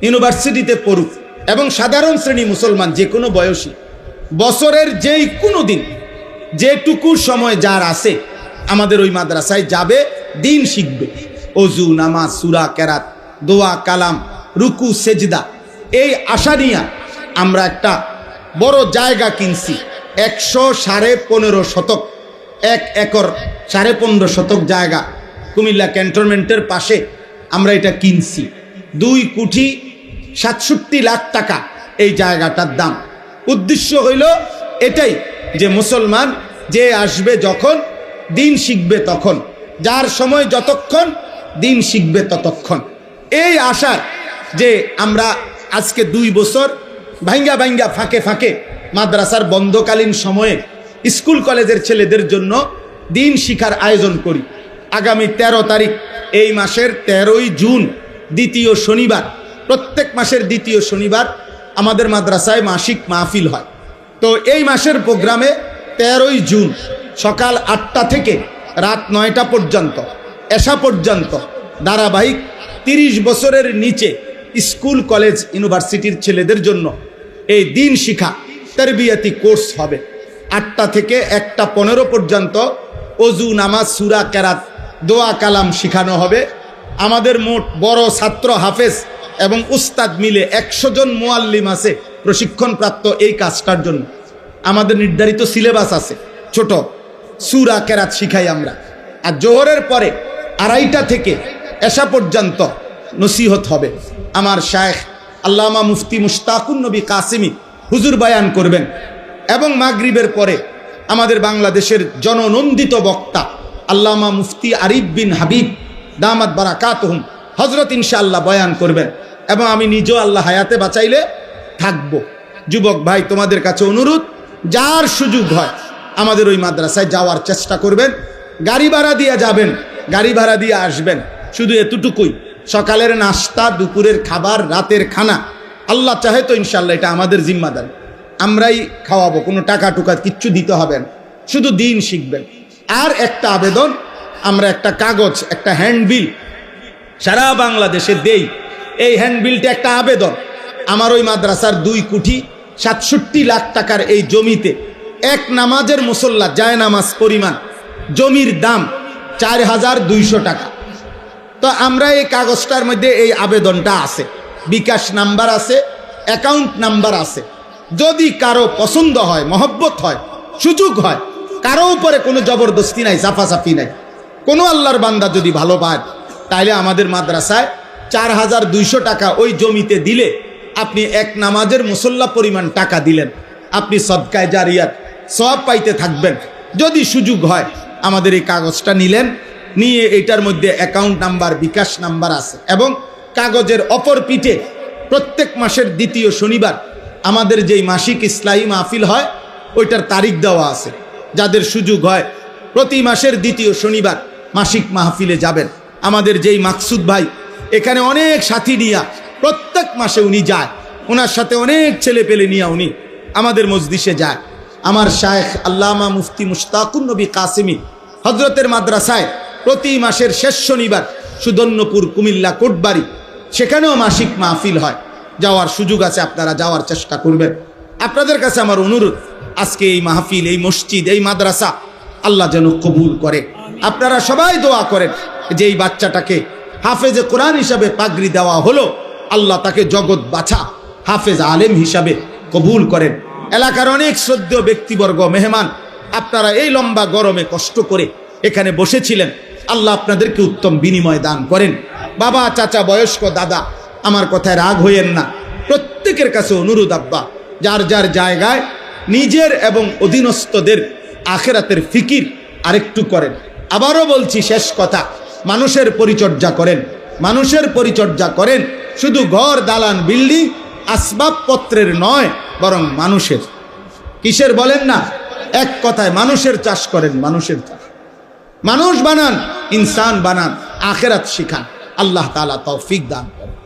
[SPEAKER 1] ইউনিভার্সিটিতে পড়ুক, এবং সাধারণ শ্রেণী মুসলমান যে কোনো বয়সী বছরের যেই কোনো দিন যেটুকু সময় যার আছে আমাদের ওই মাদ্রাসায় যাবে, দিন শিখবে। অজু, নামাজ, সূরা, কেরাত, দোয়া, কালাম, রুকু, সেজদা, এই আশা নিয়ে আমরা একটা বড় জায়গা কিনছি। 115 শতক, 1 একর 15.5 শতক জায়গা কুমিল্লা ক্যান্টনমেন্টের পাশে আমরা এটা কিনছি। 2,67,00,000 টাকা এই জায়গাটার দাম। উদ্দেশ্য হইল এটাই যে মুসলমান যে আসবে যখন, দিন শিখবে তখন, যার সময় যতক্ষণ দিন শিখবে ততক্ষণ। এই আশার যে আমরা আজকে 2 বছর ভাঙ্গা ভাঙ্গা ফাঁকে ফাঁকে মাদ্রাসার বন্ধকালীন সময়ে স্কুল কলেজের ছেলেদের জন্য দিন শিখার আয়োজন করি। আগামী 13 তারিখ এই মাসের 13ই জুন দ্বিতীয় শনিবার, প্রত্যেক মাসের দ্বিতীয় শনিবার আমাদের মাদ্রাসায় মাসিক মাহফিল হয়। তো এই মাসের প্রোগ্রামে 13ই জুন সকাল 8টা থেকে রাত 9টা পর্যন্ত, এশা পর্যন্ত ধারাবাহিক 30 বছরের নিচে স্কুল কলেজ ইউনিভার্সিটির ছেলেদের জন্য এই দিন শিক্ষা তারবিয়াতি কোর্স হবে। 8টা থেকে 1টা 15 পর্যন্ত অজু, নামাজ, সূরা, কেরাত, দোয়া, কালাম শিখানো হবে। আমাদের মোট বড় ছাত্র হাফেজ এবং উস্তাদ মিলে 100 জন মুআল্লিম আছে প্রশিক্ষণপ্রাপ্ত এই কাজটার জন্য। আমাদের নির্ধারিত সিলেবাস আছে, ছোট সূরা, কেরাত শিখাই আমরা। আর জোহরের পরে 2:30টা থেকে এশা পর্যন্ত নসিহত হবে। আমার শায়েখ আল্লামা মুফতি মুশতাকুন নবী কাসিমি হুজুর বয়ান করবেন, এবং মাগরিবের পরে আমাদের বাংলাদেশের জননন্দিত বক্তা আল্লামা মুফতি আরিফ বিন হাবিব দামাত বারাকাতুহুম হযরত ইনশাআল্লাহ বয়ান করবেন, এবং আমি নিজেও আল্লাহ হায়াতে বাঁচাইলে থাকবো। যুবক ভাই, তোমাদের কাছে অনুরোধ, যার সুযোগ হয় আমাদের ওই মাদ্রাসায় যাওয়ার চেষ্টা করবেন। গাড়ি ভাড়া দিয়ে যাবেন, গাড়ি ভাড়া দিয়ে আসবেন, শুধু এতটুকুই। সকালের নাস্তা, দুপুরের খাবার, রাতের খানা আল্লাহ চাহে তো ইনশাআল্লাহ এটা আমাদের জিম্মাদার, আমরাই খাওয়াবো, কোনো টাকা টুকা কিচ্ছু দিতে হবে না, শুধু দিন শিখবেন। আর একটা আবেদন, আমরা একটা কাগজ, একটা হ্যান্ডবিল সারা বাংলাদেশে দেই। এই হ্যান্ডবিলটা একটা আবেদন, আমার ওই মাদ্রাসার 2,67,00,000 টাকার এই জমিতে এক নামাজের মুসল্লা জায় নামাজ পরিমাণ জমির দাম 4,200 টাকা। তো আমরা এই কাগজটার মধ্যে এই আবেদনটা আছে, বিকাশ নাম্বার আছে, অ্যাকাউন্ট নাম্বার আছে। যদি কারো পছন্দ হয়, মহব্বত হয়, সুযোগ হয়, কারো উপরে কোনো জবরদস্তি নাই, সাফাসাফি নাই, কোনো আল্লাহর বান্দা যদি ভালো পায়, তাইলে আমাদের মাদ্রাসায় 4,200 টাকা ওই জমিতে দিলে আপনি এক নামাজের মুসল্লা পরিমাণ টাকা দিলেন, আপনি সদকায়ে জারিয়াত সওয়াব পাইতে থাকবেন। যদি সুযোগ হয় আমাদের এই কাগজটা নিলেন, নিয়ে এটার মধ্যে অ্যাকাউন্ট নাম্বার, বিকাশ নাম্বার আছে, এবং কাগজের অপর পিঠে প্রত্যেক মাসের দ্বিতীয় শনিবার আমাদের যেই মাসিক ইসলামী মাহফিল হয় ওইটার তারিখ দেওয়া আছে। যাদের সুযোগ হয় প্রতি মাসের দ্বিতীয় শনিবার মাসিক মাহফিলে যাবেন। আমাদের যেই মাকসুদ ভাই এখানে অনেক সাথী নিয়া প্রত্যেক মাসে উনি যায়, ওনার সাথে অনেক ছেলে পেলে নিয়ে উনি আমাদের মজলিসে যায়। আমার শায়েখ আল্লামা মুফতি মুশতাকুন নবী কাসেমি হজরতের মাদ্রাসায় প্রতি মাসের শেষ শনিবার সুদন্যপুর, কুমিল্লা, কোটবাড়ি, সেখানেও মাসিক মাহফিল হয়। যাওয়ার সুযোগ আছে, আপনারা যাওয়ার চেষ্টা করবেন। আপনাদের কাছে আমার অনুরোধ, আজকে এই মাহফিল, এই মসজিদ, এই মাদ্রাসা আল্লাহ যেন কবুল করে। আপনারা সবাই দোয়া করেন যে এই বাচ্চাটাকে হাফেজে কোরআন হিসাবে পাগড়ি দেওয়া হলো, আল্লাহ তাকে জগৎ বাছা হাফেজ আলেম হিসাবে কবুল করেন। এলাকার অনেক শ্রদ্ধেয় ব্যক্তিবর্গ, মেহমান, আপনারা এই লম্বা গরমে কষ্ট করে এখানে বসেছিলেন, আল্লাহ আপনাদেরকে উত্তম বিনিময় দান করেন। বাবা, চাচা, বয়স্ক দাদা, আমার কথায় রাগ হইয়েন না। প্রত্যেকের কাছে অনুরোধ, আব্বা যার যার জায়গায় নিজের এবং অধীনস্থদের আখেরাতের ফিকির আরেকটু করেন। আবারও বলছি, শেষ কথা, মানুষের পরিচর্যা করেন, মানুষের পরিচর্যা করেন, শুধু ঘর, দালান, বিল্ডিং, আসবাবপত্রের নয়, বরং মানুষের। কিসের বলেন না? এক কথায় মানুষের চাষ করেন, মানুষের চাষ। মানুষ বানান, ইনসান বানান, আখেরাত শিখান। আল্লাহ তাআলা তৌফিক দান করেন।